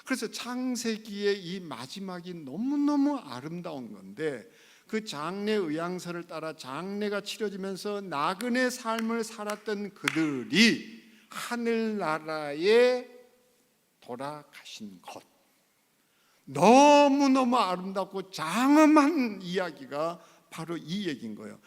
[SPEAKER 3] 그래서 창세기의 이 마지막이 너무너무 아름다운 건데, 그 장래 의향서를 따라 장래가 치러지면서 나그네 삶을 살았던 그들이 하늘나라에 돌아가신 것, 너무너무 아름답고 장엄한 이야기가 바로 이 얘기인 거예요.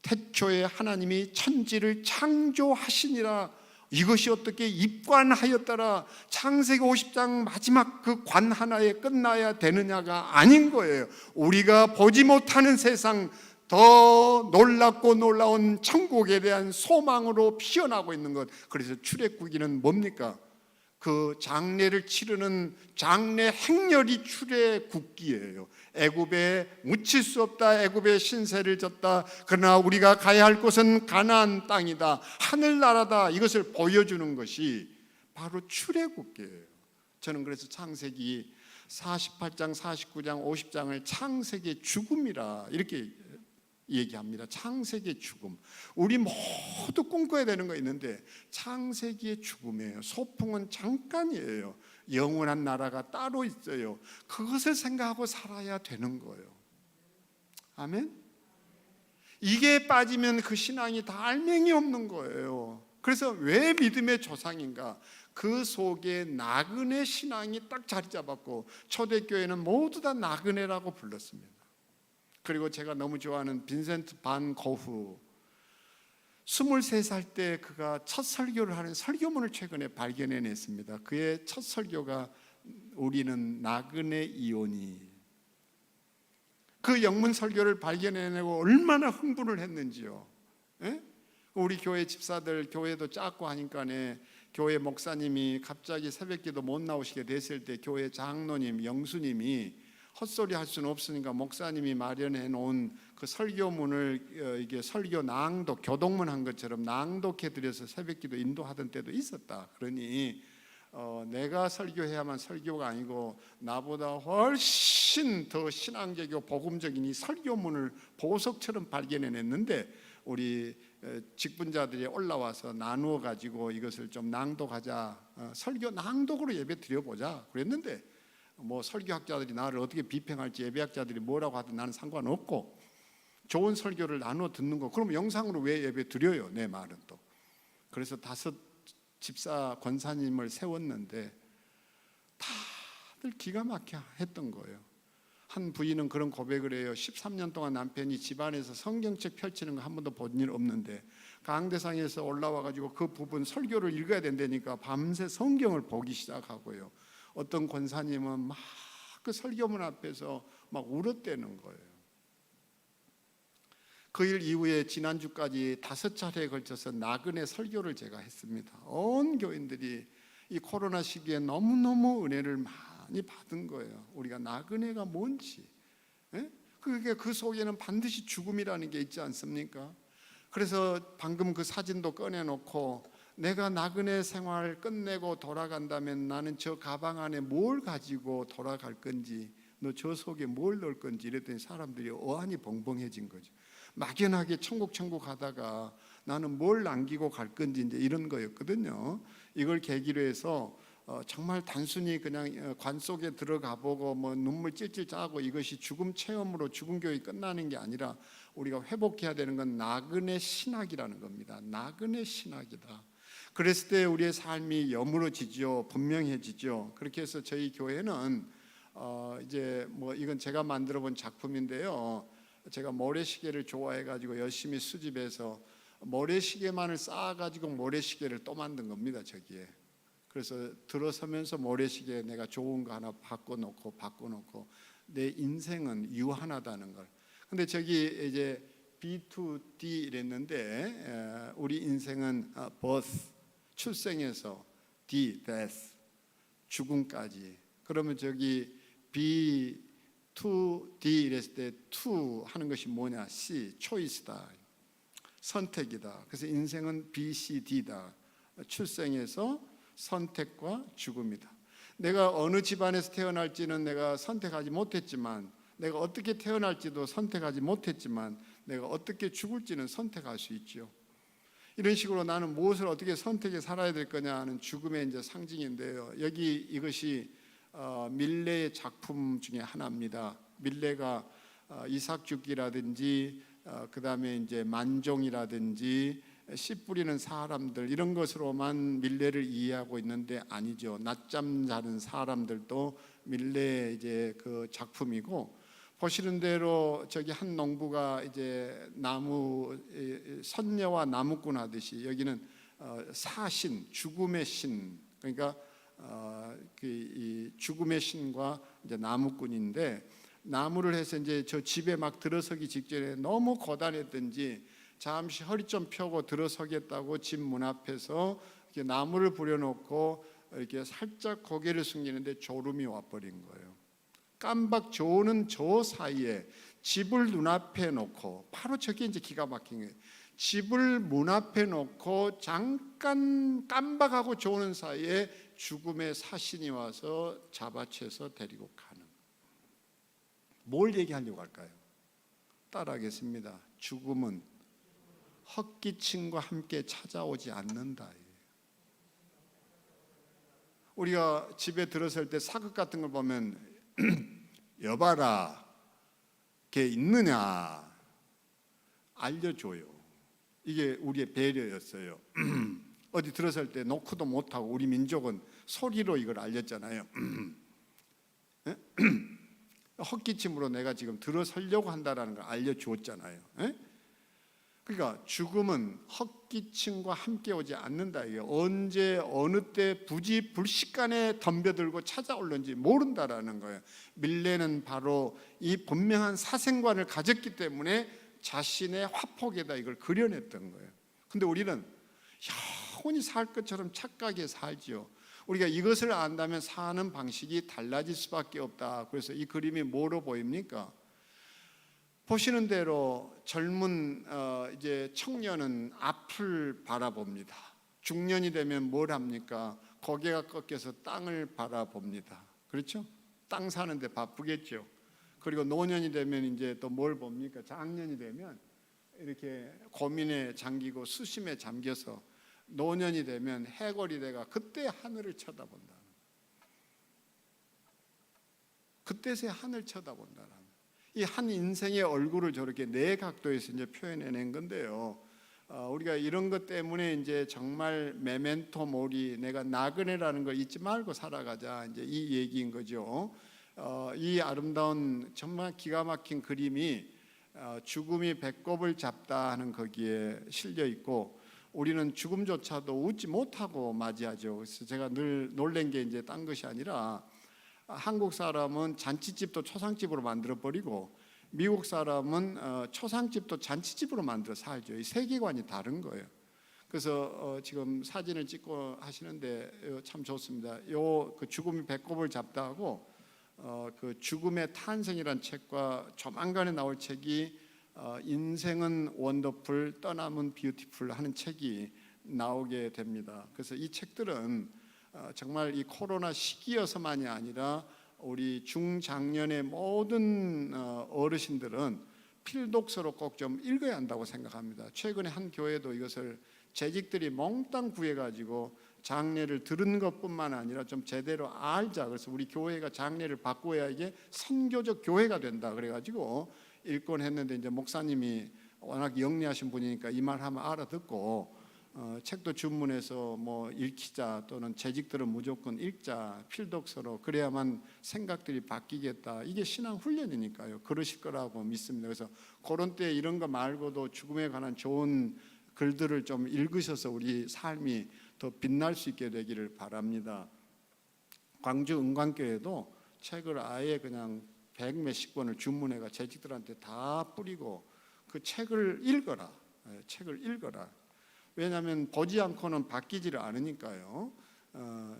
[SPEAKER 3] 태초에 하나님이 천지를 창조하시니라. 이것이 어떻게 입관하였더라. 창세기 50장 마지막 그 관 하나에 끝나야 되느냐가 아닌 거예요. 우리가 보지 못하는 세상, 더 놀랍고 놀라운 천국에 대한 소망으로 피어나고 있는 것. 그래서 출애굽기는 뭡니까? 그 장례를 치르는 장례 행렬이 출애굽기예요. 애굽에 묻힐 수 없다. 애굽에 신세를 졌다. 그러나 우리가 가야 할 곳은 가나안 땅이다. 하늘나라다. 이것을 보여주는 것이 바로 출애굽기예요. 저는 그래서 창세기 48장, 49장, 50장을 창세기의 죽음이라 이렇게 얘기합니다. 창세기의 죽음. 우리 모두 꿈꿔야 되는 거 있는데 창세기의 죽음이에요. 소풍은 잠깐이에요. 영원한 나라가 따로 있어요. 그것을 생각하고 살아야 되는 거예요. 아멘. 이게 빠지면 그 신앙이 다 알맹이 없는 거예요. 그래서 왜 믿음의 조상인가? 그 속에 나그네 신앙이 딱 자리 잡았고, 초대교회는 모두 다 나그네라고 불렀습니다. 그리고 제가 너무 좋아하는 빈센트 반 고흐, 23살 때 그가 첫 설교를 하는 설교문을 최근에 발견해냈습니다. 그의 첫 설교가 우리는 나그네 이오니. 그 영문 설교를 발견해내고 얼마나 흥분을 했는지요. 에? 우리 교회 집사들, 교회도 작고 하니까네, 교회 목사님이 갑자기 새벽기도 못 나오시게 됐을 때 교회 장로님, 영수님이 헛소리 할 수는 없으니까 목사님이 마련해 놓은 그 설교문을 이게 설교 낭독, 교동문 한 것처럼 낭독해 드려서 새벽기도 인도하던 때도 있었다. 그러니 내가 설교해야만 설교가 아니고 나보다 훨씬 더 신앙적이고 복음적인 이 설교문을 보석처럼 발견해냈는데, 우리 직분자들이 올라와서 나누어 가지고 이것을 좀 낭독하자, 설교 낭독으로 예배 드려보자 그랬는데, 뭐 설교학자들이 나를 어떻게 비평할지, 예배학자들이 뭐라고 하든 나는 상관없고, 좋은 설교를 나눠 듣는 거, 그럼 영상으로 왜 예배 드려요? 내 말은 또. 그래서 5 집사 권사님을 세웠는데 다들 기가 막혀 했던 거예요. 한 부인은 그런 고백을 해요. 13년 동안 남편이 집안에서 성경책 펼치는 거 한 번도 본 일 없는데 강대상에서 올라와 가지고 그 부분 설교를 읽어야 된다니까 밤새 성경을 보기 시작하고요. 어떤 권사님은 막 그 설교문 앞에서 막 울었대는 거예요. 그 일 이후에 지난주까지 5차례에 걸쳐서 나그네 설교를 제가 했습니다. 온 교인들이 이 코로나 시기에 너무너무 은혜를 많이 받은 거예요. 우리가 나그네가 뭔지, 그게 그 속에는 반드시 죽음이라는 게 있지 않습니까? 그래서 방금 그 사진도 꺼내놓고, 내가 나그네 생활 끝내고 돌아간다면 나는 저 가방 안에 뭘 가지고 돌아갈 건지, 너 저 속에 뭘 넣을 건지 이랬더니 사람들이 어안이 벙벙해진 거죠. 막연하게 천국 하다가 나는 뭘 남기고 갈 건지 이제 이런 거였거든요. 이걸 계기로 해서 정말 단순히 그냥 관 속에 들어가 보고 뭐 눈물 찔찔 짜고 이것이 죽음 체험으로 죽음 교육이 끝나는 게 아니라 우리가 회복해야 되는 건 나그네 신학이라는 겁니다. 나그네 신학이다. 그랬을 때 우리의 삶이 여물어지죠. 분명해지죠. 그렇게 해서 저희 교회는 이제 뭐 이건 제가 만들어 본 작품인데요. 제가 모래시계를 좋아해 가지고 열심히 수집해서 모래시계만을 쌓아 가지고 모래시계를 또 만든 겁니다. 저기에. 그래서 들어서면서 모래시계에 내가 좋은 거 하나 바꿔놓고 내 인생은 유한하다는 걸. 근데 저기 이제 B2D 이랬는데 우리 인생은 birth, 출생에서 D, death, 죽음까지. 그러면 저기 B2D 이랬을 때 to 하는 것이 뭐냐? C, choice다. 선택이다. 그래서 인생은 B, C, D다. 출생에서 선택과 죽음이다. 내가 어느 집안에서 태어날지는 내가 선택하지 못했지만, 내가 어떻게 태어날지도 선택하지 못했지만, 내가 어떻게 죽을지는 선택할 수 있죠. 이런 식으로 나는 무엇을 어떻게 선택해 살아야 될 거냐 하는 죽음의 이제 상징인데요. 여기 이것이 밀레의 작품 중에 하나입니다. 밀레가 이삭죽기라든지 그 다음에 이제 만종이라든지 씨 뿌리는 사람들 이런 것으로만 밀레를 이해하고 있는데 아니죠. 낮잠 자는 사람들도 밀레의 이제 그 작품이고, 보시는 대로 저기 한 농부가 이제 나무 선녀와 나무꾼 하듯이 여기는 사신, 죽음의 신, 그러니까 이 죽음의 신과 이제 나무꾼인데, 나무를 해서 이제 저 집에 막 들어서기 직전에 너무 고단했든지 잠시 허리 좀 펴고 들어서겠다고 집 문 앞에서 이렇게 나무를 부려놓고 이렇게 살짝 고개를 숙이는데 졸음이 와버린 거예요. 깜박 조는 저 사이에 집을 눈앞에 놓고, 바로 저게 이제 기가 막힌 거예요. 집을 문 앞에 놓고 잠깐 깜박하고 조는 사이에 죽음의 사신이 와서 잡아채서 데리고 가는. 뭘 얘기하려고 할까요? 따라하겠습니다. 죽음은 헛기침과 함께 찾아오지 않는다. 우리가 집에 들어설 때 사극 같은 걸 보면 여봐라, 걔 있느냐 알려줘요. 이게 우리의 배려였어요. 어디 들어설 때 노크도 못하고 우리 민족은 소리로 이걸 알렸잖아요. 헛기침으로 내가 지금 들어서려고 한다는 걸 알려주었잖아요. 그러니까 죽음은 헛기침과 함께 오지 않는다. 이게 언제 어느 때 부지불식간에 덤벼들고 찾아올는지 모른다라는 거예요. 밀레는 바로 이 분명한 사생관을 가졌기 때문에 자신의 화폭에다 이걸 그려냈던 거예요. 근데 우리는 영원히 살 것처럼 착각에 살지요. 우리가 이것을 안다면 사는 방식이 달라질 수밖에 없다. 그래서 이 그림이 뭐로 보입니까? 보시는 대로 젊은 이제 청년은 앞을 바라봅니다. 중년이 되면 뭘 합니까? 고개가 꺾여서 땅을 바라봅니다. 그렇죠? 땅 사는데 바쁘겠죠. 그리고 노년이 되면 이제 또 뭘 봅니까? 장년이 되면 이렇게 고민에 잠기고 수심에 잠겨서 노년이 되면 해골이 돼가 그때 하늘을 쳐다본다. 그때서야 하늘 쳐다본다는. 이 한 인생의 얼굴을 저렇게 네 각도에서 이제 표현해낸 건데요. 우리가 이런 것 때문에 이제 정말 메멘토 모리, 내가 나그네라는 걸 잊지 말고 살아가자, 이제 이 얘기인 거죠. 이 아름다운 정말 기가 막힌 그림이 죽음이 배꼽을 잡다 하는 거기에 실려 있고, 우리는 죽음조차도 웃지 못하고 맞이하죠. 그래서 제가 늘 놀란 게 이제 딴 것이 아니라, 한국 사람은 잔치집도 초상집으로 만들어 버리고 미국 사람은 초상집도 잔치집으로 만들어 살죠. 이 세계관이 다른 거예요. 그래서 지금 사진을 찍고 하시는데 참 좋습니다. 그 죽음이 배꼽을 잡다 하고 그 죽음의 탄생이란 책과 조만간에 나올 책이 인생은 원더풀, 떠남은 뷰티풀 하는 책이 나오게 됩니다. 그래서 이 책들은 정말 이 코로나 시기여서만이 아니라 우리 중장년의 모든 어르신들은 필독서로 꼭 좀 읽어야 한다고 생각합니다. 최근에 한 교회도 이것을 재직들이 몽땅 구해가지고 장례를 들은 것뿐만 아니라 좀 제대로 알자. 그래서 우리 교회가 장례를 바꾸어야 이게 선교적 교회가 된다. 그래가지고 읽곤 했는데, 이제 목사님이 워낙 영리하신 분이니까 이 말 하면 알아듣고 책도 주문해서 뭐 읽히자, 또는 재직들은 무조건 읽자, 필독서로, 그래야만 생각들이 바뀌겠다. 이게 신앙 훈련이니까요. 그러실 거라고 믿습니다. 그래서 그런 때 이런 거 말고도 죽음에 관한 좋은 글들을 좀 읽으셔서 우리 삶이 더 빛날 수 있게 되기를 바랍니다. 광주 은광교회도 책을 아예 그냥 100몇십 권을 주문해가 재직들한테 다 뿌리고 그 책을 읽어라. 책을 읽어라. 왜냐하면 보지 않고는 바뀌지를 않으니까요.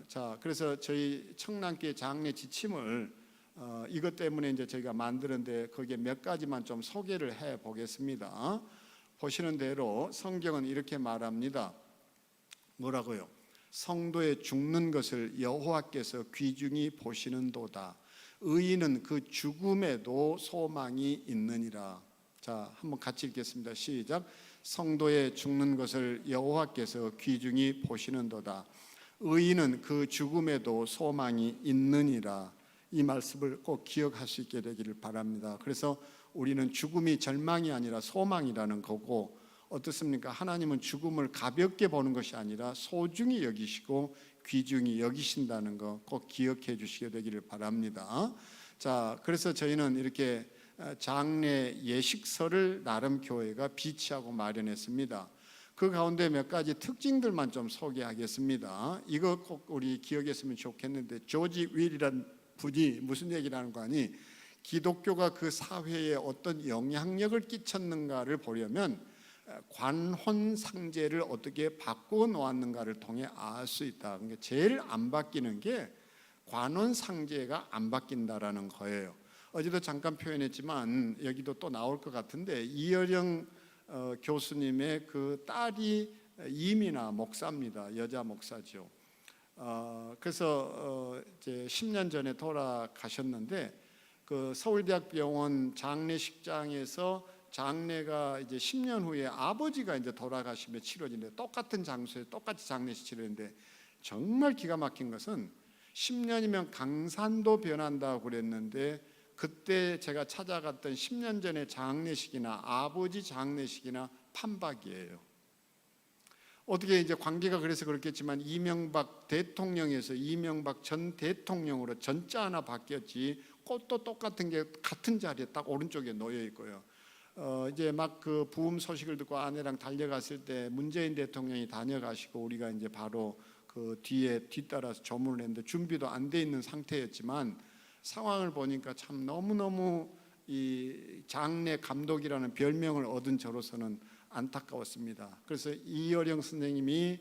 [SPEAKER 3] 자, 그래서 저희 청남교회 장례 지침을 이것 때문에 이제 저희가 만드는데 거기에 몇 가지만 좀 소개를 해 보겠습니다. 보시는 대로 성경은 이렇게 말합니다. 뭐라고요? 성도의 죽는 것을 여호와께서 귀중히 보시는도다. 의인은 그 죽음에도 소망이 있느니라. 자, 한번 같이 읽겠습니다. 시작. 성도의 죽는 것을 여호와께서 귀중히 보시는도다. 의인은 그 죽음에도 소망이 있느니라. 이 말씀을 꼭 기억할 수 있게 되기를 바랍니다. 그래서 우리는 죽음이 절망이 아니라 소망이라는 거고, 어떻습니까? 하나님은 죽음을 가볍게 보는 것이 아니라 소중히 여기시고 귀중히 여기신다는 거 꼭 기억해 주시게 되기를 바랍니다. 자, 그래서 저희는 이렇게 장례 예식서를 나름 교회가 비치하고 마련했습니다. 그 가운데 몇 가지 특징들만 좀 소개하겠습니다. 이거 꼭 우리 기억했으면 좋겠는데, 조지 윌이란 분이 무슨 얘기를 하는 거 아니? 기독교가 그 사회에 어떤 영향력을 끼쳤는가를 보려면 관혼 상제를 어떻게 바꾸어 놓았는가를 통해 알 수 있다. 그러니까 제일 안 바뀌는 게 관혼 상제가 안 바뀐다라는 거예요. 어제도 잠깐 표현했지만 여기도 또 나올 것 같은데, 이여령 교수님의 그 딸이 이민아 목사입니다. 여자 목사죠. 그래서 이제 10년 전에 돌아가셨는데, 그 서울대학병원 장례식장에서 장례가 이제 10년 후에 아버지가 이제 돌아가시며 치러지는데, 똑같은 장소에 똑같이 장례식 치르는데, 정말 기가 막힌 것은 10년이면 강산도 변한다고 그랬는데, 그때 제가 찾아갔던 10년 전의 장례식이나 아버지 장례식이나 판박이에요. 어떻게 이제 관계가 그래서 그렇겠지만 이명박 대통령에서 이명박 전 대통령으로 전자 하나 바뀌었지, 꽃도 똑같은 게 같은 자리에 딱 오른쪽에 놓여 있고요. 이제 막 그 부음 소식을 듣고 아내랑 달려갔을 때 문재인 대통령이 다녀가시고 우리가 이제 바로 그 뒤에 뒤따라서 조문을 했는데 준비도 안 돼 있는 상태였지만, 상황을 보니까 참 너무너무 이 장례 감독이라는 별명을 얻은 저로서는 안타까웠습니다. 그래서 이여령 선생님이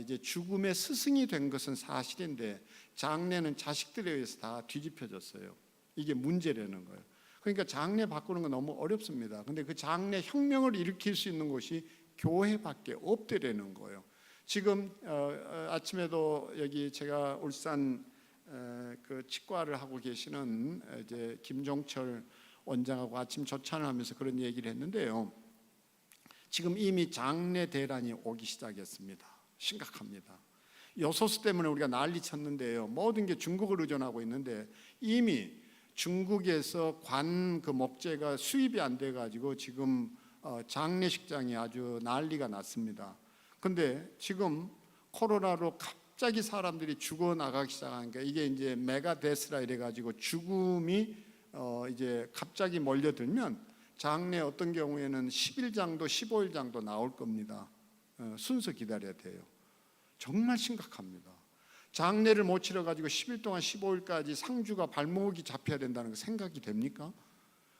[SPEAKER 3] 이제 죽음의 스승이 된 것은 사실인데, 장례는 자식들에 의해서 다 뒤집혀졌어요. 이게 문제라는 거예요. 그러니까 장례 바꾸는 건 너무 어렵습니다. 근데 그 장례 혁명을 일으킬 수 있는 곳이 교회밖에 없더라는 거예요. 지금 아침에도 여기 제가 울산 그 치과를 하고 계시는 이제 김종철 원장하고 아침 조찬을 하면서 그런 얘기를 했는데요. 지금 이미 장례 대란이 오기 시작했습니다. 심각합니다. 요소수 때문에 우리가 난리 쳤는데요. 모든 게 중국을 의존하고 있는데, 이미 중국에서 관 그 목재가 수입이 안 돼 가지고 지금 장례식장이 아주 난리가 났습니다. 근데 지금 코로나로 갑자기 사람들이 죽어 나가기 시작하니까, 이게 이제 메가데스라 이래 가지고 죽음이 이제 갑자기 몰려들면 장례 어떤 경우에는 10일장도 15일장도 나올 겁니다. 순서 기다려야 돼요. 정말 심각합니다. 장례를 못 치러 가지고 10일 동안 15일까지 상주가 발목이 잡혀야 된다는 거 생각이 됩니까?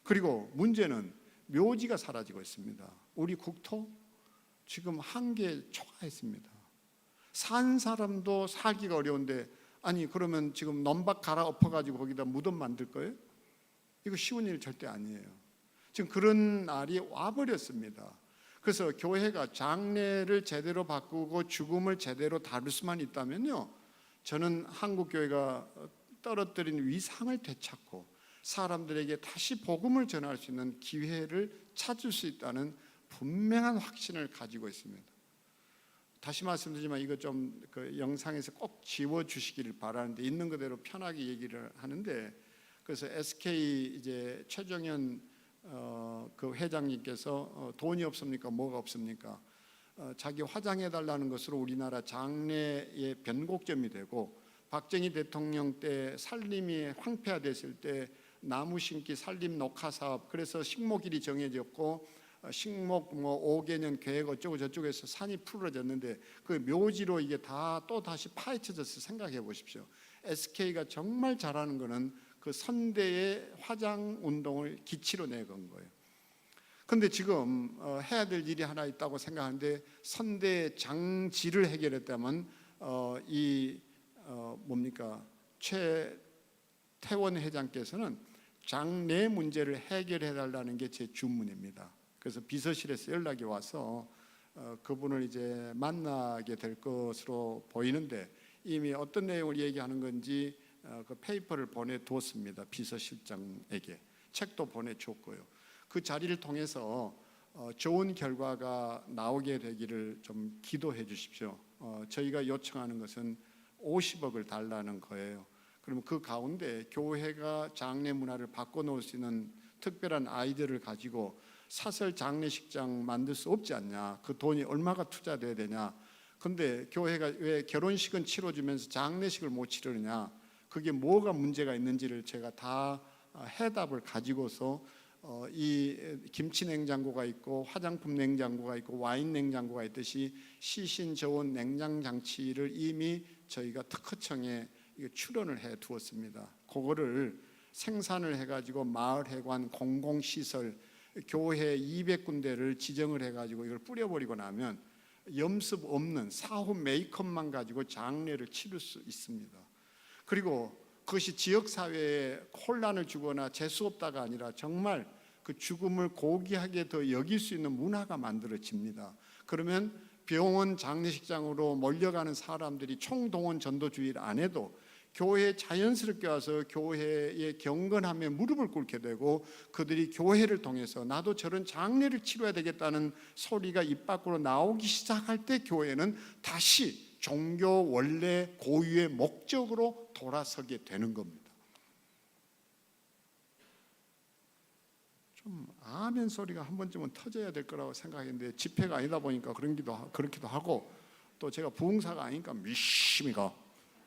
[SPEAKER 3] 그리고 문제는 묘지가 사라지고 있습니다. 우리 국토 지금 한계에 초과했습니다. 산 사람도 살기가 어려운데, 아니 그러면 지금 넘박 갈아엎어 가지고 거기다 무덤 만들 거예요? 이거 쉬운 일 절대 아니에요. 지금 그런 날이 와버렸습니다. 그래서 교회가 장례를 제대로 바꾸고 죽음을 제대로 다룰 수만 있다면요, 저는 한국교회가 떨어뜨린 위상을 되찾고 사람들에게 다시 복음을 전할 수 있는 기회를 찾을 수 있다는 분명한 확신을 가지고 있습니다. 다시 말씀드리지만 이거 좀 그 영상에서 꼭 지워주시기를 바라는데, 있는 그대로 편하게 얘기를 하는데, 그래서 SK 이제 최정현 그 회장님께서 돈이 없습니까? 뭐가 없습니까? 자기 화장해 달라는 것으로 우리나라 장례의 변곡점이 되고, 박정희 대통령 때 산림이 황폐화됐을 때 나무 심기 산림 녹화 사업, 그래서 식목일이 정해졌고 식목 뭐 5개년 계획 어쩌고 저쩌고 해서 산이 풀어졌는데 그 묘지로 이게 다 또 다시 파헤쳐져서 생각해 보십시오. SK가 정말 잘하는 거는 그 선대의 화장 운동을 기치로 내건 거예요. 근데 지금 해야 될 일이 하나 있다고 생각하는데, 선대 장지를 해결했다면 뭡니까, 최태원 회장께서는 장내 문제를 해결해 달라는 게 제 주문입니다. 그래서 비서실에서 연락이 와서 그분을 이제 만나게 될 것으로 보이는데, 이미 어떤 내용을 얘기하는 건지 그 페이퍼를 보내두었습니다. 비서실장에게 책도 보내줬고요. 그 자리를 통해서 좋은 결과가 나오게 되기를 좀 기도해 주십시오. 저희가 요청하는 것은 50억을 달라는 거예요. 그러면 그 가운데 교회가 장례 문화를 바꿔놓을 수 있는 특별한 아이디어를 가지고 사설 장례식장 만들 수 없지 않냐, 그 돈이 얼마가 투자돼야 되냐, 근데 교회가 왜 결혼식은 치러주면서 장례식을 못 치르느냐, 그게 뭐가 문제가 있는지를 제가 다 해답을 가지고서 이 김치 냉장고가 있고 화장품 냉장고가 있고 와인 냉장고가 있듯이 시신 저온 냉장 장치를 이미 저희가 특허청에 출원을 해 두었습니다. 그거를 생산을 해가지고 마을회관, 공공시설, 교회 200군데를 지정을 해가지고 이걸 뿌려버리고 나면 염습 없는 사후 메이크업만 가지고 장례를 치를 수 있습니다. 그리고 그것이 지역사회에 혼란을 주거나 재수없다가 아니라 정말 그 죽음을 고귀하게 더 여길 수 있는 문화가 만들어집니다. 그러면 병원 장례식장으로 몰려가는 사람들이 총동원 전도주의를 안 해도 교회에 자연스럽게 와서 교회의 경건함에 무릎을 꿇게 되고, 그들이 교회를 통해서 나도 저런 장례를 치러야 되겠다는 소리가 입 밖으로 나오기 시작할 때 교회는 다시 종교 원래 고유의 목적으로 돌아서게 되는 겁니다. 좀 아멘 소리가 한 번쯤은 터져야 될 거라고 생각했는데 집회가 아니다 보니까 그렇기도 하고, 또 제가 부흥사가 아니니까 미심이가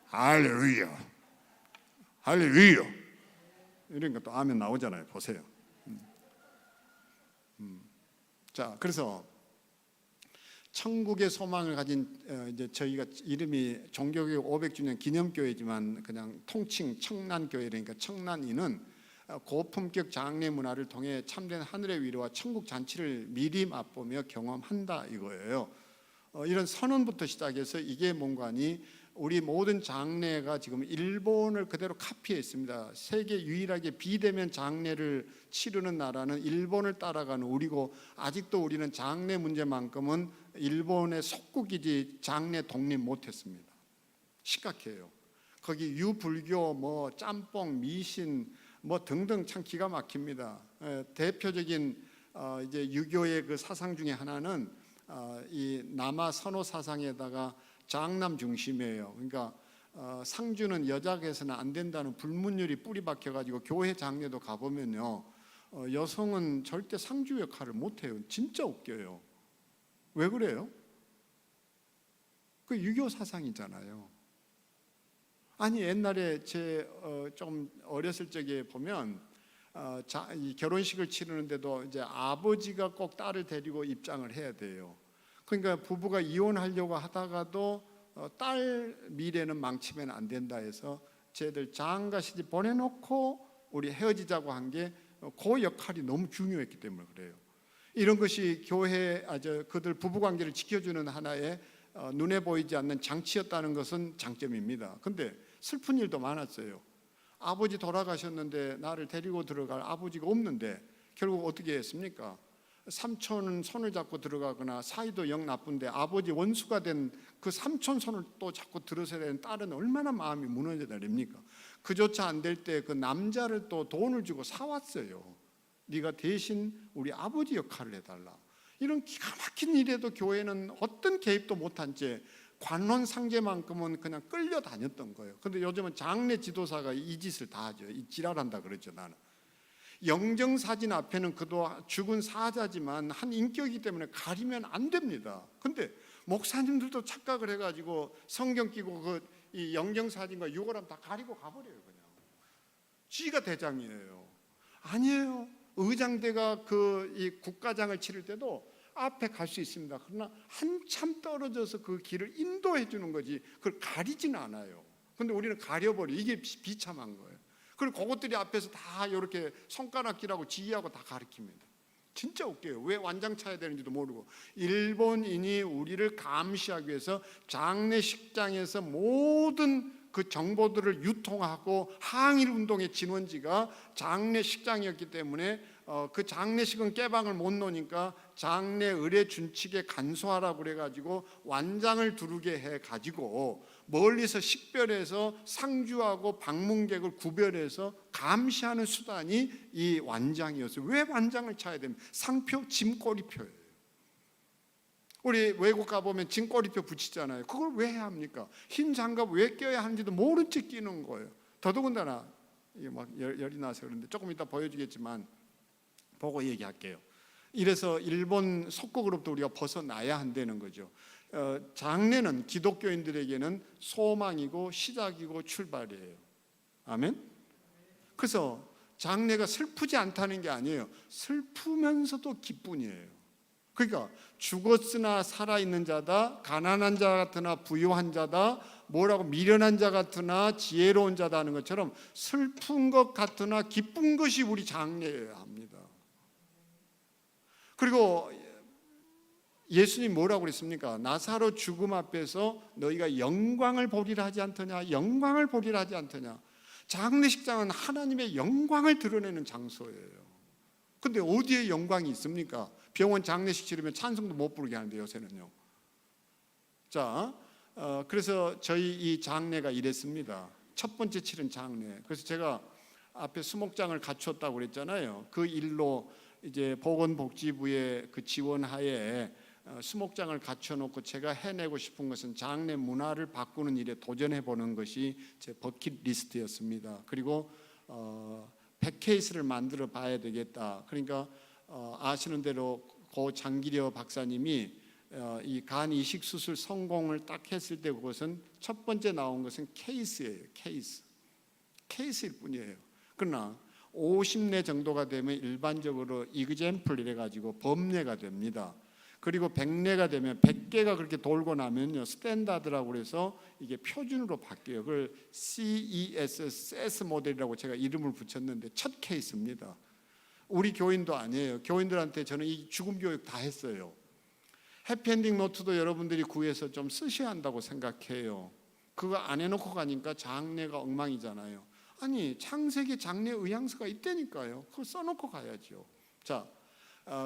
[SPEAKER 3] 할렐루야 할렐루야 이러니까 또 아멘 나오잖아요. 보세요. 자, 그래서 천국의 소망을 가진 이제 저희가 이름이 종교교육 500주년 기념교회지만 그냥 통칭 청란교회, 그러니까 청란이는 고품격 장례 문화를 통해 참된 하늘의 위로와 천국 잔치를 미리 맛보며 경험한다 이거예요. 이런 선언부터 시작해서 이게 뭔가니, 우리 모든 장례가 지금 일본을 그대로 카피했습니다. 세계 유일하게 비대면 장례를 치르는 나라는 일본을 따라가는 우리고, 아직도 우리는 장례 문제만큼은 일본의 속국이지 장례 독립 못했습니다. 심각해요. 거기 유불교, 뭐 짬뽕, 미신, 뭐 등등 참 기가 막힙니다. 대표적인 이제 유교의 그 사상 중에 하나는 이 남아 선호 사상에다가 장남 중심이에요. 그러니까 상주는 여자가 해서는 안 된다는 불문율이 뿌리 박혀가지고 교회 장례도 가보면요, 여성은 절대 상주 역할을 못해요. 진짜 웃겨요. 왜 그래요? 그 유교 사상이잖아요. 아니 옛날에 제 좀 어렸을 적에 보면 이 결혼식을 치르는데도 이제 아버지가 꼭 딸을 데리고 입장을 해야 돼요. 그러니까 부부가 이혼하려고 하다가도 딸 미래는 망치면 안 된다 해서 쟤들 장가 시집 보내놓고 우리 헤어지자고 한 게 그 역할이 너무 중요했기 때문에 그래요. 이런 것이 교회 그들 부부관계를 지켜주는 하나의 눈에 보이지 않는 장치였다는 것은 장점입니다. 근데 슬픈 일도 많았어요. 아버지 돌아가셨는데 나를 데리고 들어갈 아버지가 없는데 결국 어떻게 했습니까? 삼촌은 손을 잡고 들어가거나 사이도 영 나쁜데 아버지 원수가 된 그 삼촌 손을 또 자꾸 들어서야 되는 딸은 얼마나 마음이 무너져 내립니까? 그조차 안 될 때 그 남자를 또 돈을 주고 사왔어요. 네가 대신 우리 아버지 역할을 해달라. 이런 기가 막힌 일에도 교회는 어떤 개입도 못한 채 관론상제만큼은 그냥 끌려다녔던 거예요. 근데 요즘은 장례 지도사가 이 짓을 다 하죠. 이 지랄한다 그랬죠. 나는 영정사진 앞에는 그도 죽은 사자지만 한 인격이기 때문에 가리면 안 됩니다. 근데 목사님들도 착각을 해가지고 성경 끼고 이 영정사진과 유골함 다 가리고 가버려요. 그냥 지가 대장이에요. 아니에요. 의장대가 이 국가장을 치를 때도 앞에 갈 수 있습니다. 그러나 한참 떨어져서 그 길을 인도해 주는 거지 그걸 가리지는 않아요. 근데 우리는 가려버려. 이게 비참한 거예요. 그리고 그것들이 앞에서 다 이렇게 손가락질하고 지휘하고 다 가르칩니다. 진짜 웃겨요. 왜 완장 차야 되는지도 모르고. 일본인이 우리를 감시하기 위해서 장례식장에서 모든 그 정보들을 유통하고 항일 운동의 진원지가 장례식장이었기 때문에 그 장례식은 깨방을 못 놓으니까 장례 의례 준칙에 간소하라고 그래가지고 완장을 두르게 해가지고 멀리서 식별해서 상주하고 방문객을 구별해서 감시하는 수단이 이 완장이었어요. 왜 완장을 차야 됩니까? 상표, 짐꼬리표예요. 우리 외국 가보면 짐꼬리표 붙이잖아요. 그걸 왜 해야 합니까? 흰 장갑 왜 껴야 하는지도 모른 채 끼는 거예요. 더더군다나 이게 막 열이 나서 그런데 조금 이따 보여주겠지만 보고 얘기할게요. 이래서 일본 속국으로부터 우리가 벗어나야 한다는 거죠. 장례는 기독교인들에게는 소망이고 시작이고 출발이에요. 아멘? 그래서 장례가 슬프지 않다는 게 아니에요. 슬프면서도 기쁨이에요. 그러니까 죽었으나 살아있는 자다, 가난한 자 같으나 부유한 자다, 뭐라고 미련한 자 같으나 지혜로운 자다 하는 것처럼 슬픈 것 같으나 기쁜 것이 우리 장례여야 합니다. 그리고 예수님 뭐라고 그랬습니까? 나사로 죽음 앞에서 너희가 영광을 보리라 하지 않더냐? 영광을 보리라 하지 않더냐? 장례식장은 하나님의 영광을 드러내는 장소예요. 근데 어디에 영광이 있습니까? 병원 장례식 치르면 찬송도 못 부르게 하는데 요새는요. 자, 그래서 저희 이 장례가 이랬습니다. 첫 번째 치른 장례. 그래서 제가 앞에 수목장을 갖췄다고 그랬잖아요. 그 일로 이제 보건복지부의 그 지원하에 수목장을 갖춰놓고 제가 해내고 싶은 것은 장례 문화를 바꾸는 일에 도전해 보는 것이 제 버킷리스트였습니다. 그리고 100케이스를 만들어 봐야 되겠다. 그러니까 아시는 대로 고 장기려 박사님이 이 간 이식 수술 성공을 딱 했을 때 그것은 첫 번째 나온 것은 케이스예요. 케이스일 뿐이에요. 그러나 50례 정도가 되면 일반적으로 이그젬플 이래 가지고 법례가 됩니다. 그리고 100례가 되면 100개가 그렇게 돌고 나면요 스탠다드라고 그래서 이게 표준으로 바뀌어요. 그걸 CES 모델이라고 제가 이름을 붙였는데 첫 케이스입니다. 우리 교인도 아니에요. 교인들한테 저는 이 죽음 교육 다 했어요. 해피엔딩 노트도 여러분들이 구해서 좀 쓰셔야 한다고 생각해요. 그거 안 해놓고 가니까 장례가 엉망이잖아요. 아니 창세기 장례 의향서가 있다니까요. 그거 써놓고 가야죠. 자,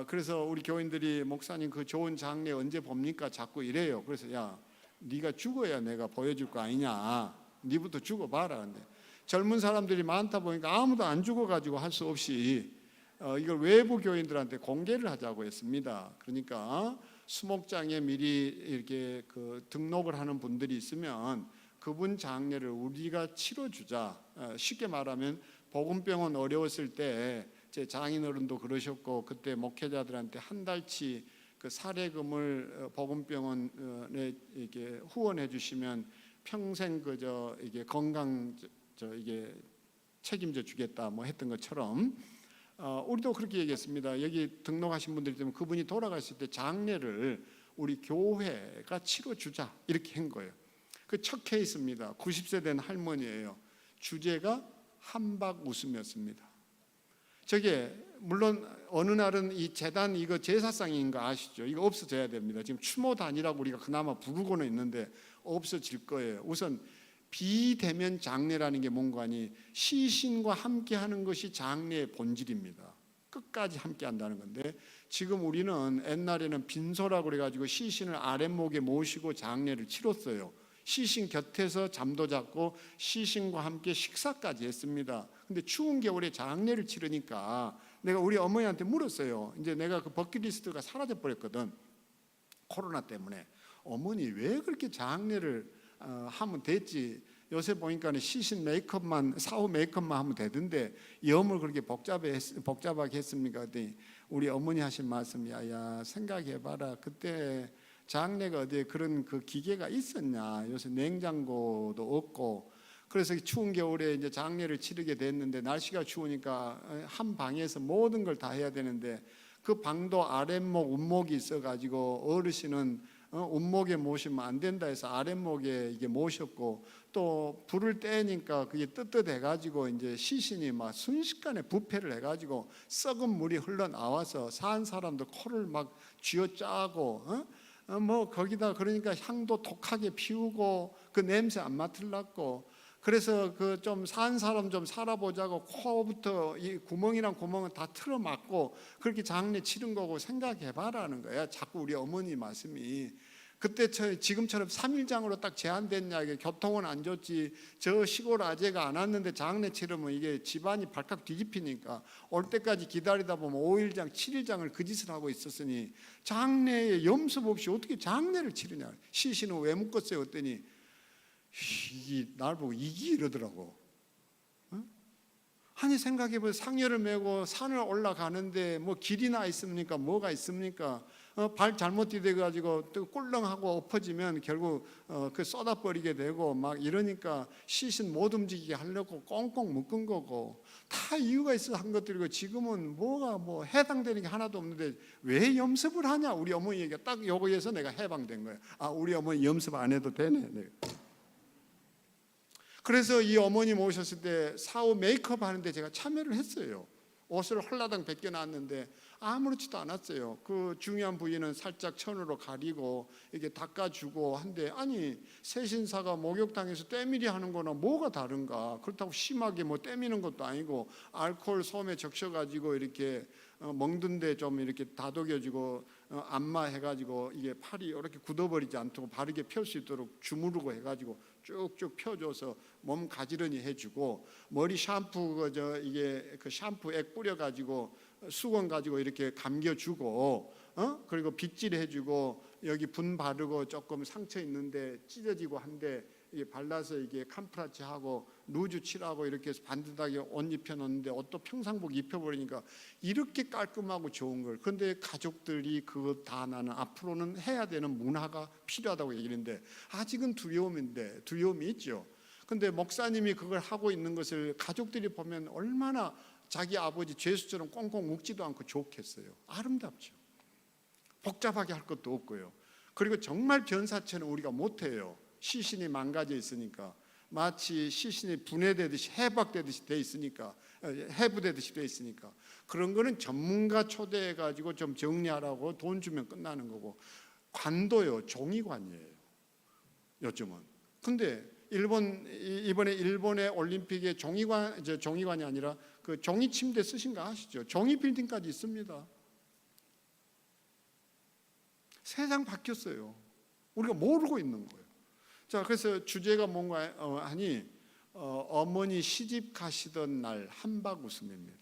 [SPEAKER 3] 그래서 우리 교인들이 목사님 그 좋은 장례 언제 봅니까? 자꾸 이래요. 그래서 야, 네가 죽어야 내가 보여줄 거 아니냐. 네부터 죽어봐라. 근데 젊은 사람들이 많다 보니까 아무도 안 죽어가지고 할 수 없이 이걸 외부 교인들한테 공개를 하자고 했습니다. 그러니까 수목장에 미리 이렇게 그 등록을 하는 분들이 있으면 그분 장례를 우리가 치러주자. 쉽게 말하면 복음병원 어려웠을 때 제 장인어른도 그러셨고 그때 목회자들한테 한 달치 그 사례금을 복음병원에 이게 후원해 주시면 평생 그저 이게 건강 이게 책임져 주겠다 뭐 했던 것처럼 우리도 그렇게 얘기했습니다. 여기 등록하신 분들이 있으면 그분이 돌아가실 때 장례를 우리 교회가 치러주자 이렇게 한 거예요. 그 첫 케이스입니다. 90세 된 할머니예요. 주제가 한박 웃음이었습니다. 저게 물론 어느 날은 이 재단 이거 제사상인 거 아시죠? 이거 없어져야 됩니다. 지금 추모단이라고 우리가 그나마 부르고는 있는데 없어질 거예요. 우선 비대면 장례라는 게 뭔가 하니 시신과 함께하는 것이 장례의 본질입니다. 끝까지 함께한다는 건데 지금 우리는 옛날에는 빈소라고 그래가지고 시신을 아랫목에 모시고 장례를 치렀어요. 시신 곁에서 잠도 잤고 시신과 함께 식사까지 했습니다. 근데 추운 겨울에 장례를 치르니까 내가 우리 어머니한테 물었어요. 이제 내가 그 버킷리스트가 사라져 버렸거든. 코로나 때문에. 어머니 왜 그렇게 장례를 하면 됐지? 요새 보니까 시신 메이크업만 사후 메이크업만 하면 되던데 염을 그렇게 복잡하게 했습니까? 그랬더니 우리 어머니 하신 말씀이 야 생각해봐라. 그때 장례가 어디에 그런 그 기계가 있었냐? 요새 냉장고도 없고 그래서 추운 겨울에 이제 장례를 치르게 됐는데 날씨가 추우니까 한 방에서 모든 걸 다 해야 되는데 그 방도 아랫목, 운목이 있어가지고 어르신은 운목에 모시면 안 된다 해서 아랫목에 이게 모셨고 또 불을 떼니까 그게 뜨뜻해가지고 이제 시신이 막 순식간에 부패를 해가지고 썩은 물이 흘러나와서 산 사람도 코를 막 쥐어짜고 뭐 거기다 그러니까 향도 독하게 피우고 그 냄새 안 맡으려고 그래서 그 좀 산 사람 좀 살아보자고 코부터 이 구멍이랑 구멍은 다 틀어 막고 그렇게 장례 치른 거고 생각해봐라는 거야. 자꾸 우리 어머니 말씀이 그때 지금처럼 3일장으로 딱 제한됐냐 이게 교통은 안 좋지 저 시골 아재가 안 왔는데 장례 치르면 이게 집안이 발칵 뒤집히니까 올 때까지 기다리다 보면 5일장 7일장을 그 짓을 하고 있었으니 장례에 염습 없이 어떻게 장례를 치르냐 시신은 왜 묶었어요 했더니 이게 날 보고 이기 이러더라고. 아니 생각해보면 상여를 메고 산을 올라가는데 뭐 길이나 있습니까? 뭐가 있습니까? 발 잘못 디뎌가지고 또 꿀렁하고 엎어지면 결국 그 쏟아버리게 되고 막 이러니까 시신 못 움직이게 하려고 꽁꽁 묶은 거고 다 이유가 있어 한 것들이고 지금은 뭐가 뭐 해당되는 게 하나도 없는데 왜 염습을 하냐 우리 어머니에게 딱 요거에서 내가 해방된 거예요. 아 우리 어머니 염습 안 해도 되네. 그래서 이 어머님 오셨을 때 사후 메이크업 하는데 제가 참여를 했어요. 옷을 헐라당 벗겨놨는데 아무렇지도 않았어요. 그 중요한 부위는 살짝 천으로 가리고 이렇게 닦아주고 한데 아니 새신사가 목욕탕에서 때밀이 하는 거나 뭐가 다른가. 그렇다고 심하게 뭐 때미는 것도 아니고 알코올 솜에 적셔가지고 이렇게 먹던데 좀 이렇게 다독여주고 안마해가지고 이게 팔이 이렇게 굳어버리지 않도록 바르게 펼 수 있도록 주무르고 해가지고 쭉쭉 펴줘서 몸 가지런히 해주고 머리 샴푸 이게 그 샴푸액 뿌려가지고 수건 가지고 이렇게 감겨주고 그리고 빗질해주고 여기 분 바르고 조금 상처 있는데 찢어지고 한데 이게 발라서 이게 캄프라치하고 루즈 칠하고 이렇게 해서 반듯하게 옷 입혀놓는데 옷도 평상복 입혀버리니까 이렇게 깔끔하고 좋은 걸 그런데 가족들이 그거 다 나는 앞으로는 해야 되는 문화가 필요하다고 얘기했는데 아직은 두려움이 있죠. 근데 목사님이 그걸 하고 있는 것을 가족들이 보면 얼마나 자기 아버지 죄수처럼 꽁꽁 묶지도 않고 좋겠어요. 아름답죠. 복잡하게 할 것도 없고요. 그리고 정말 변사체는 우리가 못해요. 시신이 망가져 있으니까 마치 시신이 분해되듯이 해박되듯이 돼 있으니까 해부되듯이 돼 있으니까 그런 거는 전문가 초대해 가지고 좀 정리하라고 돈 주면 끝나는 거고 관도요 종이관이에요. 요즘은. 근데 이번에 일본의 올림픽에 종이관이 아니라 그 종이 침대 쓰신 거 아시죠? 종이 빌딩까지 있습니다. 세상 바뀌었어요. 우리가 모르고 있는 거예요. 자, 그래서 주제가 뭔가 하니 어머니 시집 가시던 날 한박 웃음입니다.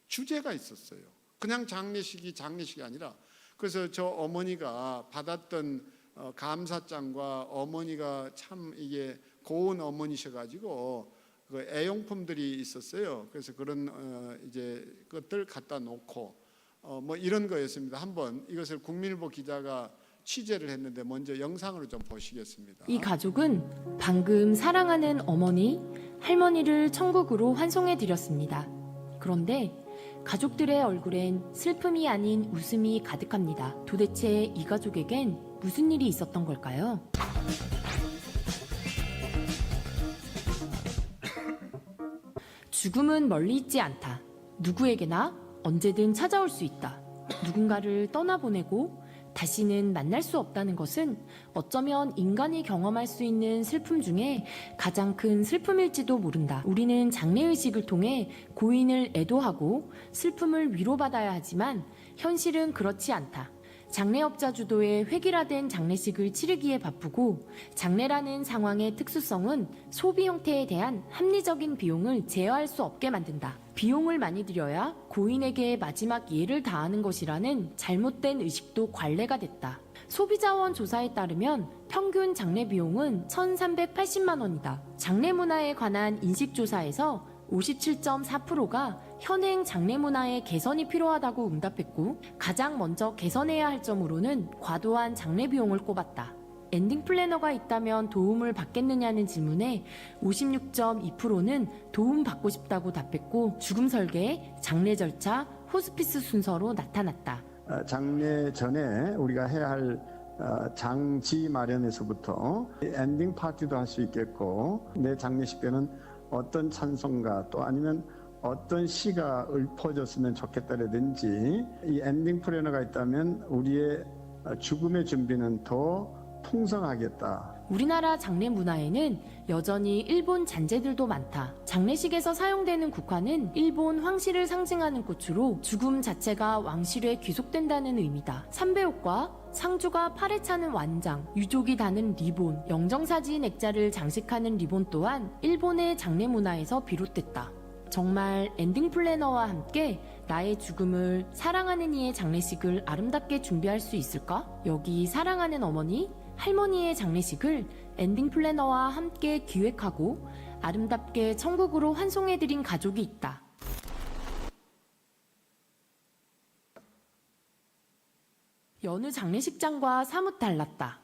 [SPEAKER 3] 주제가 있었어요. 그냥 장례식이 아니라 그래서 저 어머니가 받았던 감사장과 어머니가 참 이게 고운 어머니셔가지고 그 애용품들이 있었어요. 그래서 그런 이제 것들 갖다 놓고 뭐 이런 거였습니다. 한번 이것을 국민일보 기자가 취재를 했는데 먼저 영상으로 좀 보시겠습니다.
[SPEAKER 4] 이 가족은 방금 사랑하는 어머니, 할머니를 천국으로 환송해 드렸습니다. 그런데 가족들의 얼굴엔 슬픔이 아닌 웃음이 가득합니다. 도대체 이 가족에겐 무슨 일이 있었던 걸까요? 죽음은 멀리 있지 않다. 누구에게나 언제든 찾아올 수 있다. 누군가를 떠나보내고 다시는 만날 수 없다는 것은 어쩌면 인간이 경험할 수 있는 슬픔 중에 가장 큰 슬픔일지도 모른다. 우리는 장례의식을 통해 고인을 애도하고 슬픔을 위로받아야 하지만 현실은 그렇지 않다. 장례업자 주도의 획일화된 장례식을 치르기에 바쁘고 장례라는 상황의 특수성은 소비 형태에 대한 합리적인 비용을 제어할 수 없게 만든다. 비용을 많이 들여야 고인에게 마지막 예를 다하는 것이라는 잘못된 의식도 관례가 됐다. 소비자원 조사에 따르면 평균 장례 비용은 1,380만 원이다. 장례 문화에 관한 인식조사에서 57.4%가 현행 장례 문화의 개선이 필요하다고 응답했고 가장 먼저 개선해야 할 점으로는 과도한 장례 비용을 꼽았다. 엔딩 플래너가 있다면 도움을 받겠느냐는 질문에 56.2%는 도움받고 싶다고 답했고 죽음 설계, 장례 절차, 호스피스 순서로 나타났다.
[SPEAKER 3] 장례 전에 우리가 해야 할 장지 마련에서부터 엔딩 파티도 할 수 있겠고 내 장례식 때는 어떤 찬송가 또 아니면 어떤 시가 읊어졌으면 좋겠다라든지 이 엔딩 플래너가 있다면 우리의 죽음의 준비는 더 풍성하겠다.
[SPEAKER 4] 우리나라 장례 문화에는 여전히 일본 잔재들도 많다. 장례식에서 사용되는 국화는 일본 황실을 상징하는 꽃으로 죽음 자체가 왕실에 귀속된다는 의미다. 삼배옷과 상주가 팔에 차는 완장, 유족이 다는 리본, 영정사진 액자를 장식하는 리본 또한 일본의 장례 문화에서 비롯됐다. 정말 엔딩 플래너와 함께 나의 죽음을 사랑하는 이의 장례식을 아름답게 준비할 수 있을까? 여기 사랑하는 어머니, 할머니의 장례식을 엔딩 플래너와 함께 기획하고 아름답게 천국으로 환송해드린 가족이 있다. 여느 장례식장과 사뭇 달랐다.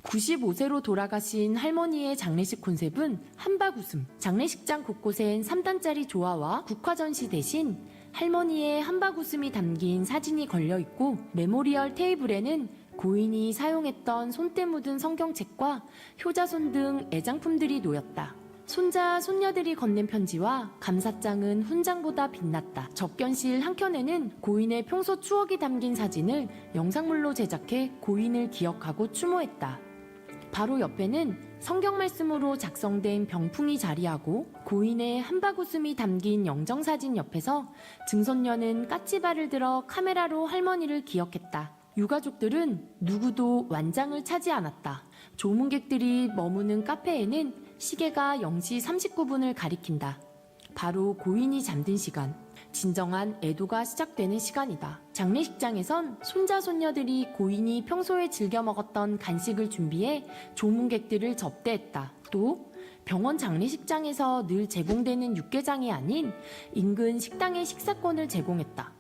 [SPEAKER 4] 95세로 돌아가신 할머니의 장례식 콘셉트는 한박웃음. 장례식장 곳곳엔 3단짜리 조화와 국화 전시 대신 할머니의 한박웃음이 담긴 사진이 걸려있고 메모리얼 테이블에는 고인이 사용했던 손때 묻은 성경책과 효자손 등 애장품들이 놓였다. 손자, 손녀들이 건넨 편지와 감사장은 훈장보다 빛났다. 접견실 한켠에는 고인의 평소 추억이 담긴 사진을 영상물로 제작해 고인을 기억하고 추모했다. 바로 옆에는 성경 말씀으로 작성된 병풍이 자리하고 고인의 한박웃음이 담긴 영정사진 옆에서 증손녀는 까치발을 들어 카메라로 할머니를 기억했다. 유가족들은 누구도 완장을 차지 않았다. 조문객들이 머무는 카페에는 시계가 0시 39분을 가리킨다. 바로 고인이 잠든 시간, 진정한 애도가 시작되는 시간이다. 장례식장에선 손자 손녀들이 고인이 평소에 즐겨 먹었던 간식을 준비해 조문객들을 접대했다. 또 병원 장례식장에서 늘 제공되는 육개장이 아닌 인근 식당의 식사권을 제공했다.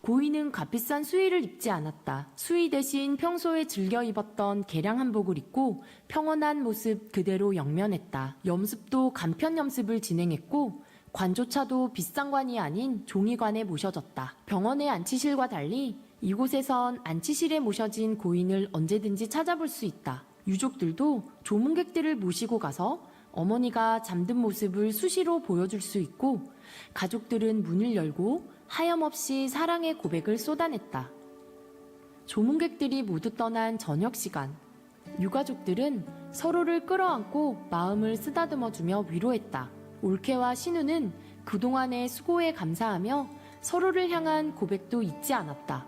[SPEAKER 4] 고인은 값비싼 수의를 입지 않았다. 수의 대신 평소에 즐겨 입었던 개량 한복을 입고 평온한 모습 그대로 영면했다. 염습도 간편 염습을 진행했고 관조차도 비싼 관이 아닌 종이관에 모셔졌다. 병원의 안치실과 달리 이곳에선 안치실에 모셔진 고인을 언제든지 찾아볼 수 있다. 유족들도 조문객들을 모시고 가서 어머니가 잠든 모습을 수시로 보여줄 수 있고 가족들은 문을 열고 하염없이 사랑의 고백을 쏟아냈다. 조문객들이 모두 떠난 저녁 시간, 유가족들은 서로를 끌어안고 마음을 쓰다듬어주며 위로했다. 올케와 신우는 그동안의 수고에 감사하며 서로를 향한 고백도 잊지 않았다.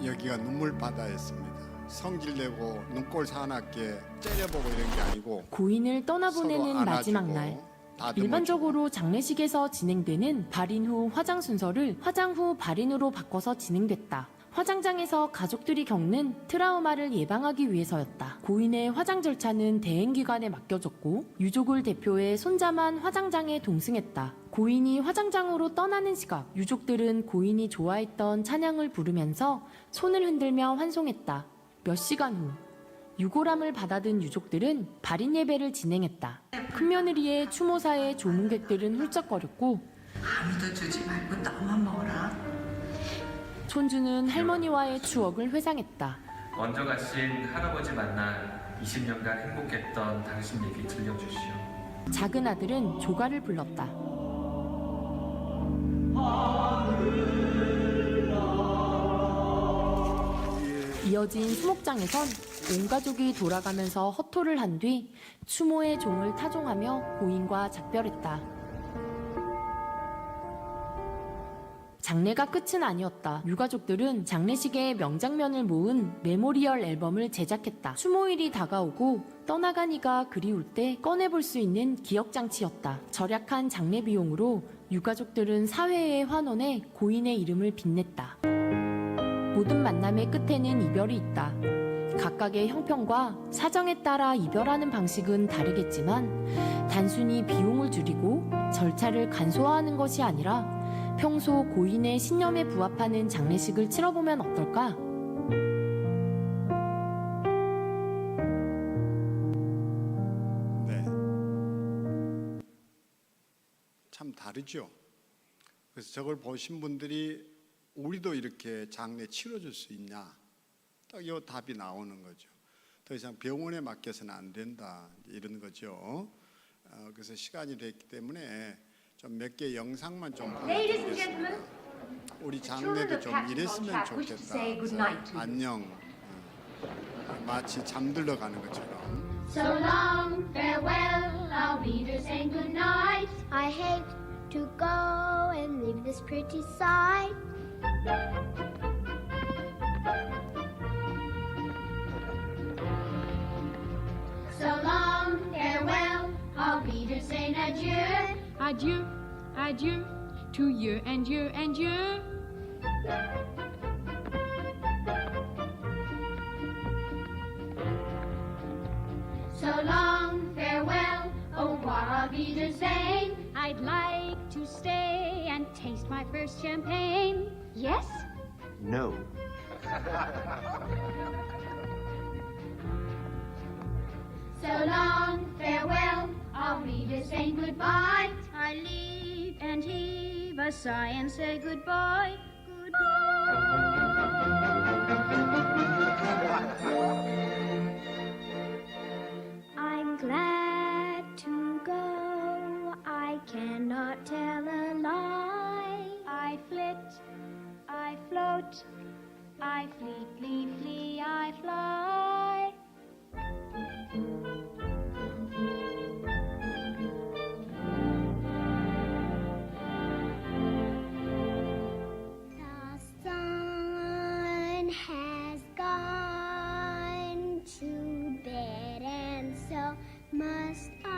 [SPEAKER 3] 여기가 눈물바다였습니다. 성질내고 눈꼴 사납게 째려보고 이런 게 아니고
[SPEAKER 4] 고인을 떠나보내는
[SPEAKER 3] 서로
[SPEAKER 4] 마지막
[SPEAKER 3] 안아주고
[SPEAKER 4] 날.
[SPEAKER 3] 다듬어주고.
[SPEAKER 4] 일반적으로 장례식에서 진행되는 발인 후 화장 순서를 화장 후 발인으로 바꿔서 진행됐다. 화장장에서 가족들이 겪는 트라우마를 예방하기 위해서였다. 고인의 화장 절차는 대행기관에 맡겨졌고 유족을 대표해 손자만 화장장에 동승했다. 고인이 화장장으로 떠나는 시각, 유족들은 고인이 좋아했던 찬양을 부르면서 손을 흔들며 환송했다. 몇 시간 후 유골함을 받아든 유족들은 발인 예배를 진행했다. 큰며느리의 추모사에 조문객들은 훌쩍거렸고
[SPEAKER 5] 아무도 주지 말고 너만 먹어라.
[SPEAKER 4] 손주는 할머니와의 추억을 회상했다.
[SPEAKER 6] 먼저 가신 할아버지 만나 20년간 행복했던 당신 얘기 들려주시오.
[SPEAKER 4] 작은 아들은 조가를 불렀다. 이어진 수목장에선 온 가족이 돌아가면서 허토를 한 뒤 추모의 종을 타종하며 고인과 작별했다. 장례가 끝은 아니었다. 유가족들은 장례식의 명장면을 모은 메모리얼 앨범을 제작했다. 추모일이 다가오고 떠나간 이가 그리울 때 꺼내볼 수 있는 기억장치였다. 절약한 장례 비용으로 유가족들은 사회의 환원에 고인의 이름을 빛냈다. 모든 만남의 끝에는 이별이 있다. 각각의 형편과 사정에 따라 이별하는 방식은 다르겠지만 단순히 비용을 줄이고 절차를 간소화하는 것이 아니라 평소 고인의 신념에 부합하는 장례식을 치러보면 어떨까?
[SPEAKER 3] 네. 참 다르죠. 그래서 저걸 보신 분들이 우리도 이렇게 장례 치러줄 수 있냐? 딱 이 답이 나오는 거죠. 더 이상 병원에 맡겨서는 안 된다 이런 거죠. 그래서 시간이 됐기 때문에 좀 몇 개 영상만 좀 보여드리겠습니다. 우리 장례도 좀 이랬으면 좋겠다. 그래서 안녕. 마치 잠들러 가는 것처럼.
[SPEAKER 7] So long, farewell, I'll be there saying good night. I hate to go and leave this pretty sight. So long, farewell, I'll be there saying adieu.
[SPEAKER 8] Adieu, adieu, to you and you and you.
[SPEAKER 7] So long, farewell, au revoir, auf Wiedersehen.
[SPEAKER 8] I'd like to stay and taste my first champagne.
[SPEAKER 7] Yes?
[SPEAKER 9] No.
[SPEAKER 7] So long, farewell, auf Wiedersehen, goodbye.
[SPEAKER 8] I leave and heave a sigh and say goodbye.
[SPEAKER 7] I'm glad to go, I cannot tell a lie.
[SPEAKER 8] I flit, I float, I fleetly flee, I fly.
[SPEAKER 7] The sun has gone to bed, and so must I.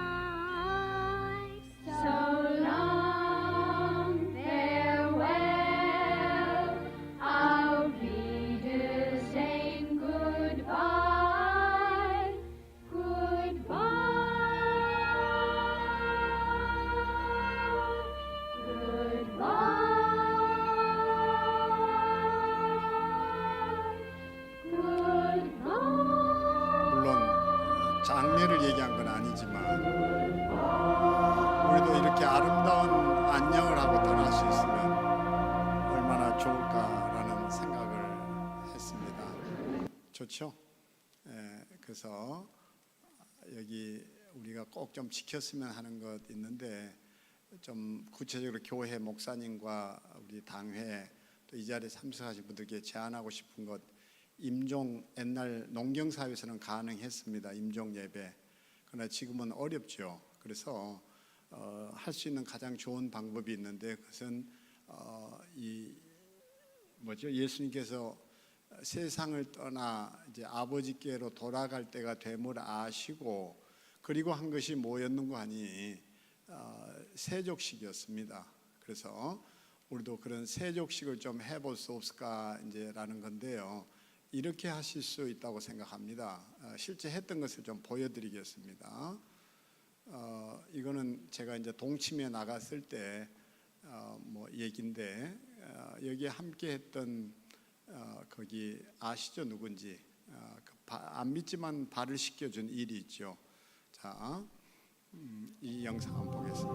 [SPEAKER 8] So long, farewell, auf Wiedersehen, goodbye,
[SPEAKER 3] 물론 장례를 얘기한 건 아니지만 우리도 이렇게 아름다운 안녕을 하고 떠날 수 있으면 얼마나 좋을까라는 생각을 했습니다. 좋죠? 그래서 여기 우리가 꼭 좀 지켰으면 하는 것 있는데 좀 구체적으로 교회 목사님과 우리 당회 또 이 자리에 참석하신 분들께 제안하고 싶은 것, 임종 옛날 농경사회에서는 가능했습니다. 임종 예배. 그러나 지금은 어렵죠. 그래서 할 수 있는 가장 좋은 방법이 있는데 그것은 예수님께서 세상을 떠나 이제 아버지께로 돌아갈 때가 됨을 아시고 그리고 한 것이 뭐였는고 하니 세족식이었습니다. 그래서 우리도 그런 세족식을 좀 해볼 수 없을까 이제라는 건데요. 이렇게 하실 수 있다고 생각합니다. 실제 했던 것을 좀 보여드리겠습니다. 이거는 제가 이제 동침에 나갔을 때 얘긴데 여기에 함께했던 거기 아시죠 누군지? 안 믿지만 발을 씻겨준 일이 있죠. 자, 이 영상 한번 보겠습니다.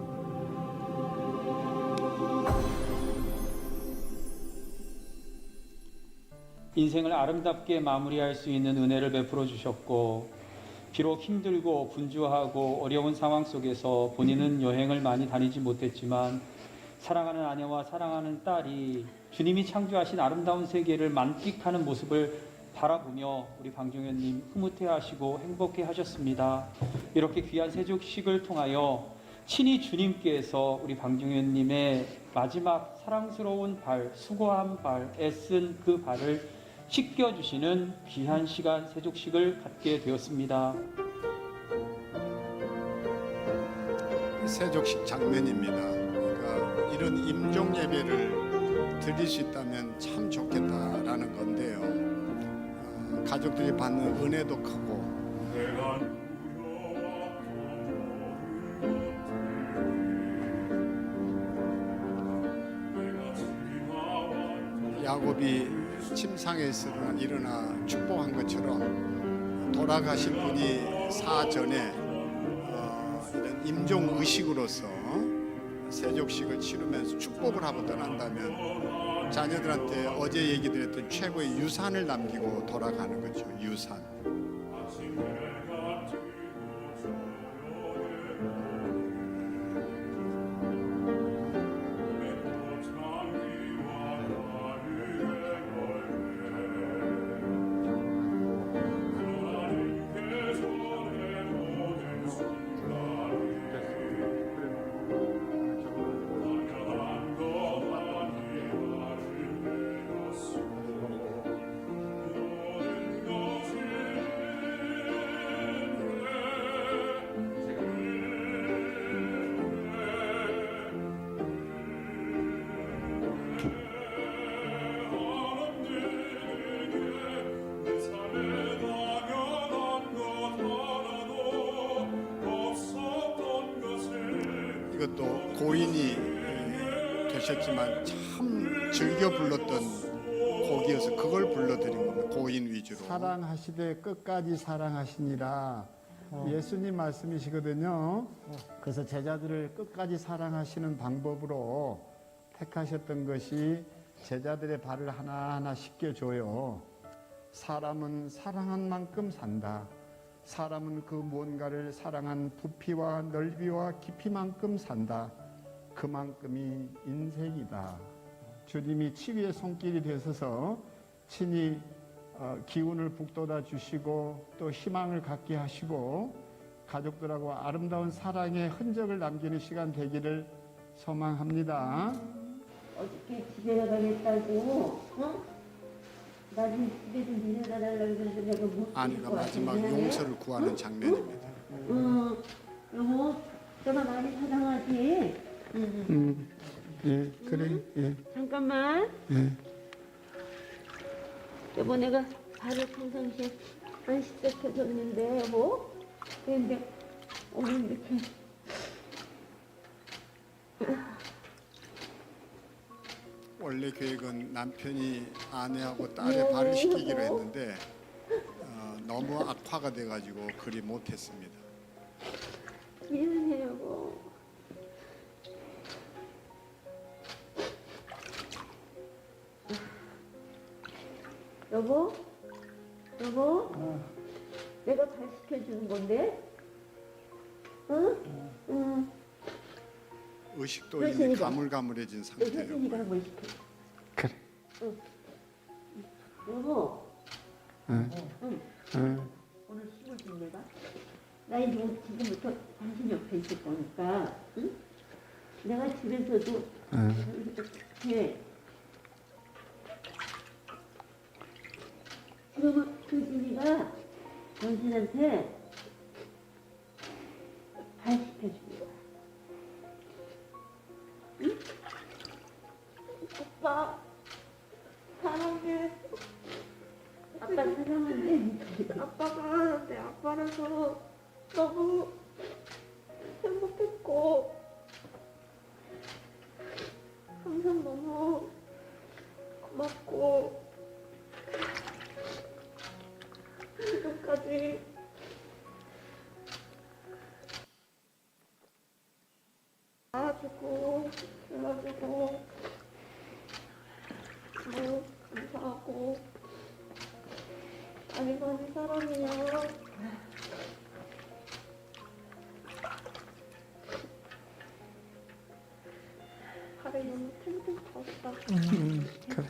[SPEAKER 10] 인생을 아름답게 마무리할 수 있는 은혜를 베풀어 주셨고 비록 힘들고 분주하고 어려운 상황 속에서 본인은 여행을 많이 다니지 못했지만 사랑하는 아내와 사랑하는 딸이 주님이 창조하신 아름다운 세계를 만끽하는 모습을 바라보며 우리 방종현님 흐뭇해하시고 행복해하셨습니다. 이렇게 귀한 세족식을 통하여 친히 주님께서 우리 방종현님의 마지막 사랑스러운 발, 수고한 발, 애쓴 그 발을 씻겨주시는 귀한 시간 세족식을 갖게 되었습니다.
[SPEAKER 3] 세족식 장면입니다. 그러니까 이런 임종 예배를 드릴 수 있다면 참 좋겠다라는 건데요. 가족들이 받는 은혜도 크고 우리 침상에서 일어나 축복한 것처럼 돌아가신 분이 사전에 이런 임종 의식으로서 세족식을 치르면서 축복을 하고 떠난다면 자녀들한테 어제 얘기 드렸던 최고의 유산을 남기고 돌아가는 거죠. 유산. 이것도 고인이 되셨지만 참 즐겨 불렀던 곡이어서 그걸 불러드린 겁니다. 고인 위주로. 사랑하시되 끝까지 사랑하시니라. 예수님 말씀이시거든요. 그래서 제자들을 끝까지 사랑하시는 방법으로 택하셨던 것이 제자들의 발을 하나하나 씻겨줘요. 사람은 사랑한 만큼 산다. 사람은 그 무언가를 사랑한 부피와 넓이와 깊이만큼 산다. 그만큼이 인생이다. 주님이 치유의 손길이 되셔서 친히 기운을 북돋아 주시고 또 희망을 갖게 하시고 가족들하고 아름다운 사랑의 흔적을 남기는 시간 되기를 소망합니다.
[SPEAKER 9] 어저께 집에 가겠다고, 어? 나 좀 집에 좀 데려다달라고 그래서 내가 못
[SPEAKER 3] 아내가 마지막 용서를 구하는 장면입니다.
[SPEAKER 9] 여보, 내가 많이 사랑하지?
[SPEAKER 3] 예, 그래, 예.
[SPEAKER 9] 잠깐만.
[SPEAKER 3] 예.
[SPEAKER 9] 여보, 내가 발을 평상시에 안 씻어줬는데, 여보? 근데 오늘 이렇게.
[SPEAKER 3] 원래 계획은 남편이 아내하고 딸의 발을 씻기기로 했는데 너무 악화가 돼가지고 그리 못했습니다.
[SPEAKER 9] 미안해, 여보. 여보? 여보? 내가 발 씻겨주는 건데? 응? 응.
[SPEAKER 3] 의식도 이미 가물가물해진 상태예요.
[SPEAKER 9] 혜진이가 한번 시켜.
[SPEAKER 3] 그래.
[SPEAKER 9] 응. 여보.
[SPEAKER 3] 응.
[SPEAKER 9] 오늘 씻을 줄 내가? 나 이제 지금부터 당신 옆에 있을 거니까, 응? 내가 집에서도 이렇게 지금은 혜진이가 당신한테 발 씻겨주는 거야. 응? 오빠 사랑해. 아빠 사랑한대. 아빠가 내 아빠라서 너무 행복했고 항상 너무 고맙고 지금까지 알아주고 들어주고 너무 감사하고 많이 많이 사랑해요. 발이 너무 탱탱 탔다.
[SPEAKER 3] 그래.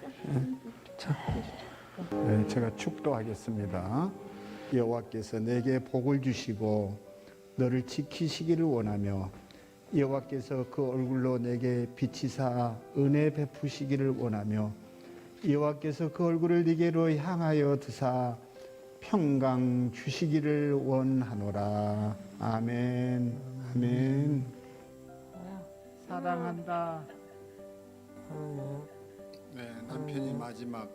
[SPEAKER 3] 자, 네, 제가 축도하겠습니다. 여호와께서 내게 복을 주시고 너를 지키시기를 원하며 여호와께서 그 얼굴로 내게 비치사 은혜 베푸시기를 원하며 여호와께서 그 얼굴을 네게로 향하여 드사 평강 주시기를 원하노라. 아멘. 아멘. 사랑한다. 네, 남편이 마지막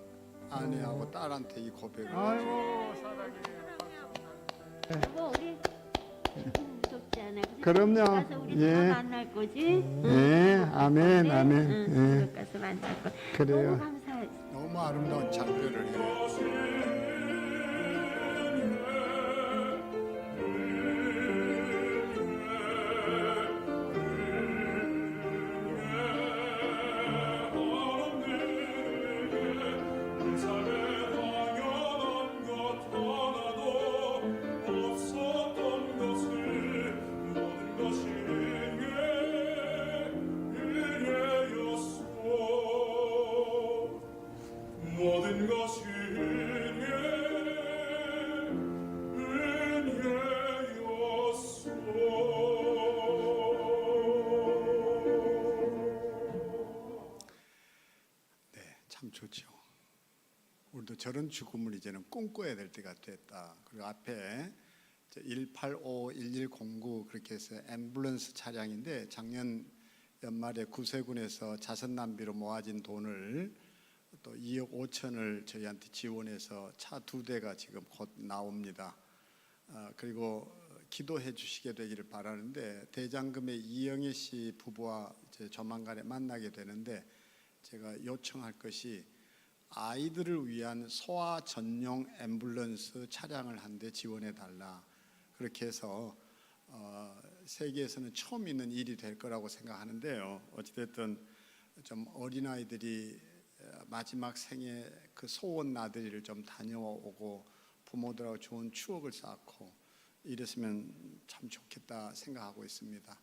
[SPEAKER 3] 아내하고 딸한테 이 고백을 하죠. 아이고 사랑해.
[SPEAKER 9] 여보, 우리 무섭지 않아?
[SPEAKER 3] 그럼요.
[SPEAKER 9] 가서 우리
[SPEAKER 3] 예.
[SPEAKER 9] 다 만날 거지?
[SPEAKER 3] 네, 아멘, 아멘.
[SPEAKER 9] 응,
[SPEAKER 3] 예.
[SPEAKER 9] 가서 만날 거.
[SPEAKER 3] 그래요.
[SPEAKER 9] 너무 감사해.
[SPEAKER 3] 너무 너무 아름다운 장례를 해요.
[SPEAKER 11] 모든 것이
[SPEAKER 3] 네, 참 좋죠. 우리도 저런 죽음을 이제는 꿈꿔야 될 때가 됐다. 그리고 앞에 185, 1109 그렇게 해서 앰뷸런스 차량인데 작년 연말에 구세군에서 자선 낭비로 모아진 돈을 또 2억 5천을 저희한테 지원해서 차 2대가 지금 곧 나옵니다. 그리고 기도해 주시게 되기를 바라는데 대장금의 이영애 씨 부부와 이제 조만간에 만나게 되는데 제가 요청할 것이 아이들을 위한 소아 전용 앰뷸런스 차량을 한 대 지원해 달라. 그렇게 해서 세계에서는 처음 있는 일이 될 거라고 생각하는데요. 어찌됐든 좀 어린아이들이 마지막 생에 그 소원 나들이를 좀 다녀오고 부모들하고 좋은 추억을 쌓고 이랬으면 참 좋겠다 생각하고 있습니다.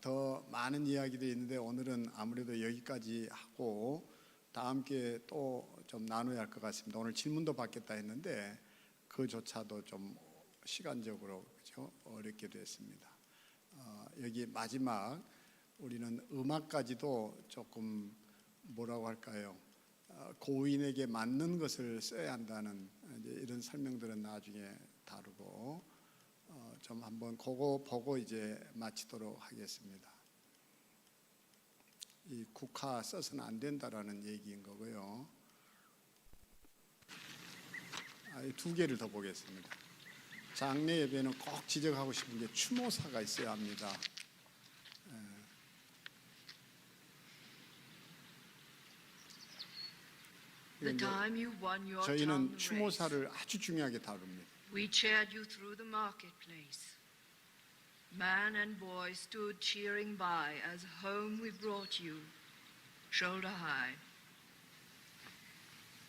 [SPEAKER 3] 더 많은 이야기들이 있는데 오늘은 아무래도 여기까지 하고 다음 기회에 또 좀 나눠야 할 것 같습니다. 오늘 질문도 받겠다 했는데 그조차도 좀 시간적으로 그죠? 어렵게 됐습니다. 여기 마지막 우리는 음악까지도 조금 뭐라고 할까요? 고인에게 맞는 것을 써야 한다는 이제 이런 설명들은 나중에 다루고 좀 한번 그거 보고 이제 마치도록 하겠습니다. 이 국화 써서는 안 된다라는 얘기인 거고요. 두 개를 더 보겠습니다. 장례 예배는 꼭 지적하고 싶은 게 추모사가 있어야 합니다. 저희는 추모사를 아주 중요하게 다룹니다.
[SPEAKER 5] We cheered you through the marketplace. Man and boy stood cheering by as home we brought you, shoulder high.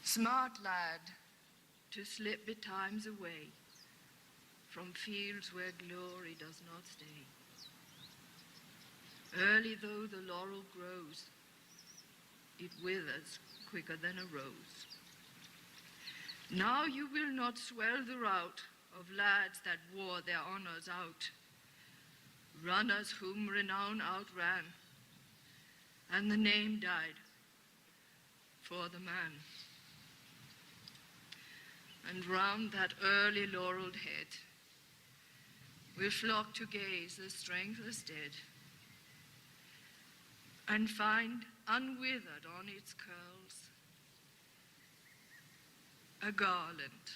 [SPEAKER 5] Smart lad, to slip betimes away from fields where glory does not stay. Early though the laurel grows, it withers quicker than a rose. Now you will not swell the rout of lads that wore their honors out, runners whom renown outran, and the name died for the man. And round that early laureled head we'll flock to gaze the strengthless dead, and find unwithered on its curls a garland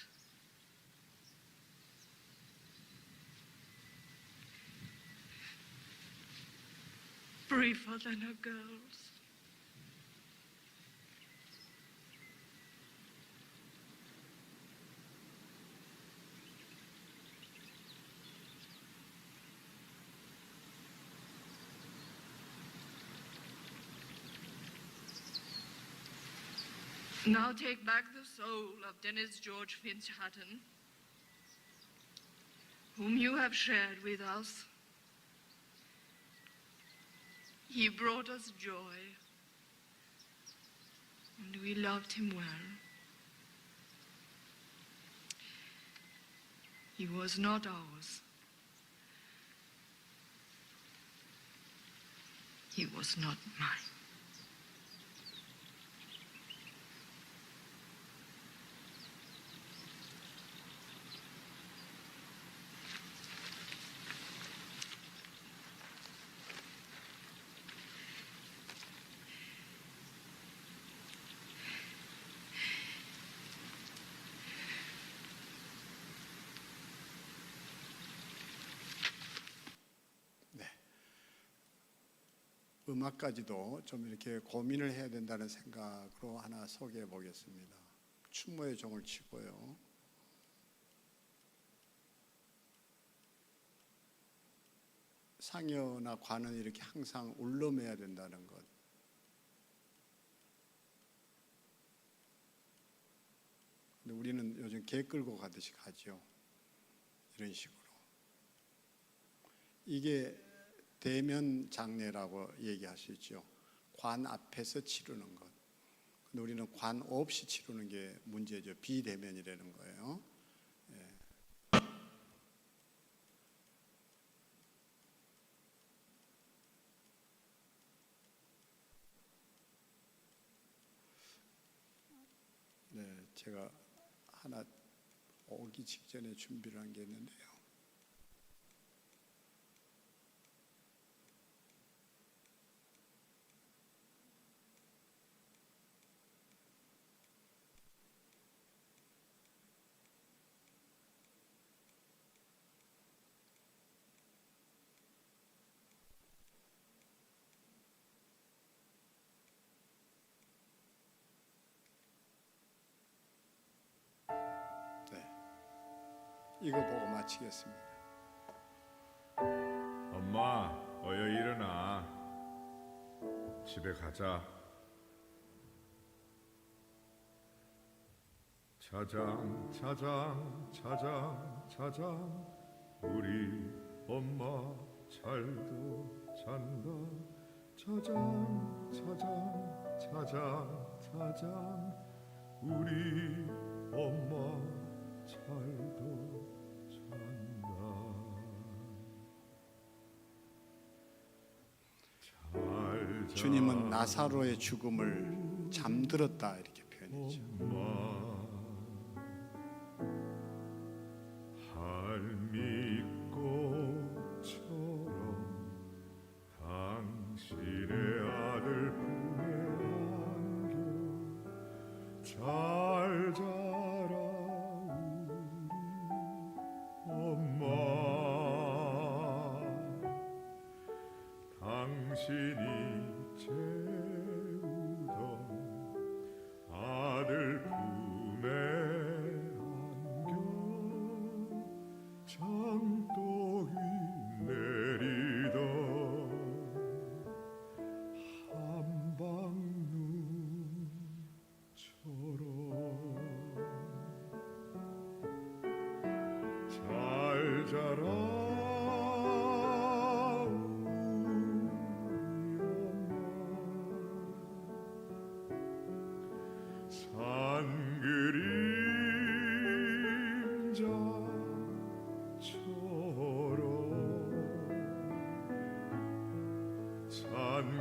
[SPEAKER 5] briefer than a girl's. Now take back the soul of Dennis George Finch Hatton, whom you have shared with us. He brought us joy, and we loved him well. He was not ours. He was not mine.
[SPEAKER 3] 음악까지도 좀 이렇게 고민을 해야 된다는 생각으로 하나 소개해 보겠습니다. 추모의 종을 치고요. 상여나 관은 이렇게 항상 울름해야 된다는 것. 근데 우리는 요즘 개 끌고 가듯이 가죠. 이런 식으로. 이게 대면 장례라고 얘기할 수 있죠. 관 앞에서 치르는 것. 근데 우리는 관 없이 치르는 게 문제죠. 비대면이라는 거예요. 네, 제가 하나 오기 직전에 준비를 한 게 있는데요. 이거 보고 마치겠습니다.
[SPEAKER 11] 엄마, 어여 일어나. 집에 가자. 자장, 자장, 자장, 자장. 우리 엄마 잘도 잔다. 자장, 자장, 자장, 자장. 우리 엄마 잘도
[SPEAKER 3] 주님은 나사로의 죽음을 잠들었다 이렇게 표현했죠.
[SPEAKER 11] 할미꽃처럼 당신의 아들 품에 안겨 잘 자라 우리 엄마. 당신이 재우던 아들 품에 안겨 장독이 내리던 한방눈처럼 잘 자라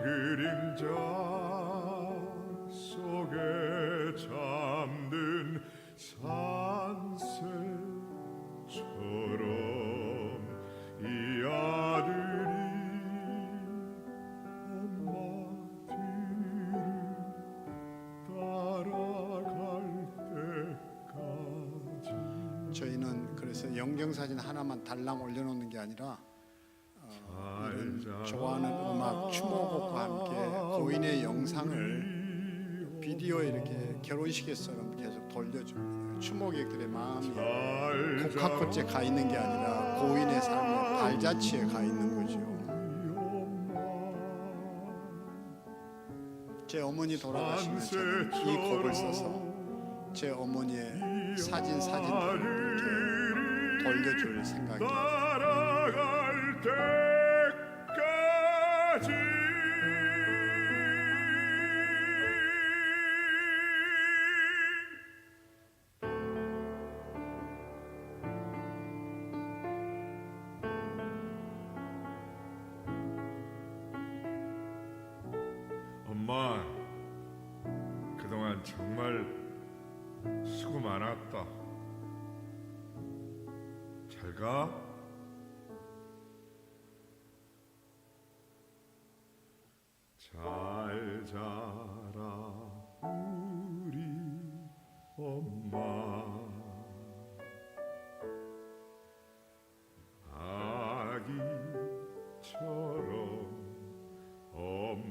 [SPEAKER 11] 그림자 속에 잠든 산새처럼 이 아들이 엄마 뒤를 따라갈 때까지.
[SPEAKER 3] 저희는 그래서 영정사진 하나만 달랑 올려놓는 게 아니라 이런 좋아하는 음악, 추모곡과 함께 고인의 영상을 비디오에 이렇게 결혼식에처럼 계속 돌려줍니다. 추모객들의 마음이 국화꽃에 가 있는 게 아니라 고인의 삶의 발자취에 가 있는 거죠. 제 어머니 돌아가시면 저는 이 곡을 써서 제 어머니의 사진들을 이렇게 돌려줄 생각입니다.
[SPEAKER 11] 엄마, 그동안 정말 수고 많았다. 잘 가. 잘 자라 우리 엄마. 아기처럼 엄마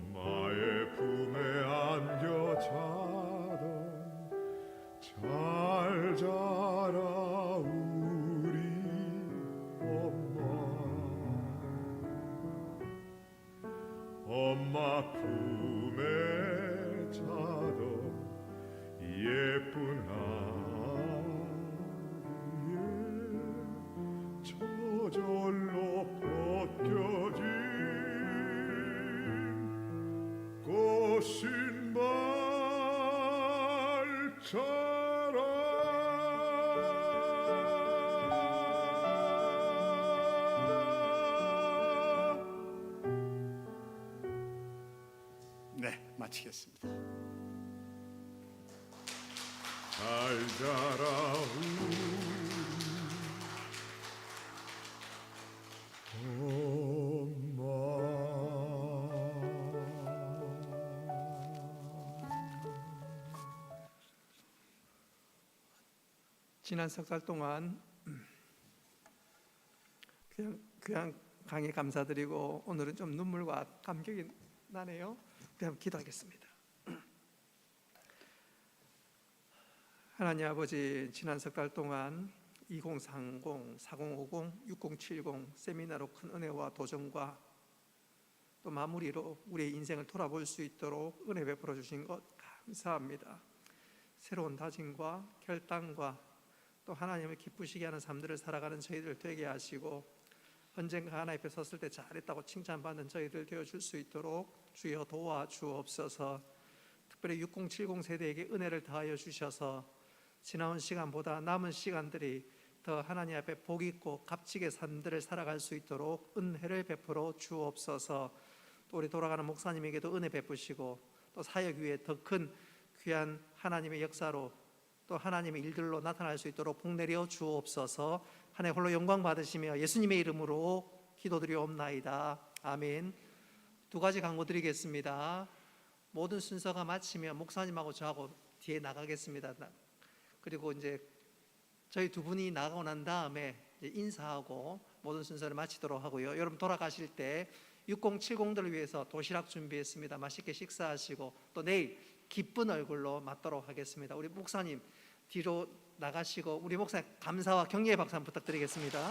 [SPEAKER 11] 아픔에 차던 예쁜 아기에 저절로 벗겨진 꽃신 발처럼.
[SPEAKER 3] 네, 마치겠습니다.
[SPEAKER 11] 잘 자라
[SPEAKER 1] 지난 석 달 동안 그냥 강의 감사드리고 오늘은 좀 눈물과 감격이 나네요. 그냥 기도하겠습니다. 하나님 아버지, 지난 석 달 동안 2030, 4050, 6070 세미나로 큰 은혜와 도전과 또 마무리로 우리의 인생을 돌아볼 수 있도록 은혜 베풀어 주신 것 감사합니다. 새로운 다짐과 결단과 또 하나님을 기쁘시게 하는 삶들을 살아가는 저희들 되게 하시고 언젠가 하나님 앞에 섰을 때 잘했다고 칭찬받는 저희들 되어줄 수 있도록 주여 도와주옵소서. 특별히 6070 세대에게 은혜를 더하여 주셔서 지나온 시간보다 남은 시간들이 더 하나님 앞에 복 있고 값지게 삶들을 살아갈 수 있도록 은혜를 베풀어 주옵소서. 또 우리 돌아가는 목사님에게도 은혜 베푸시고 또 사역 위에 더 큰 귀한 하나님의 역사로 또 하나님의 일들로 나타날 수 있도록 복 내려 주옵소서. 하나님 홀로 영광 받으시며 예수님의 이름으로 기도드리옵나이다. 아멘. 두 가지 광고 드리겠습니다. 모든 순서가 마치면 목사님하고 저하고 뒤에 나가겠습니다. 그리고 이제 저희 두 분이 나가고 난 다음에 인사하고 모든 순서를 마치도록 하고요. 여러분 돌아가실 때 6070들을 위해서 도시락 준비했습니다. 맛있게 식사하시고 또 내일 기쁜 얼굴로 맞도록 하겠습니다. 우리 목사님 뒤로 나가시고 우리 목사님 감사와 격려의 박수 한번 부탁드리겠습니다.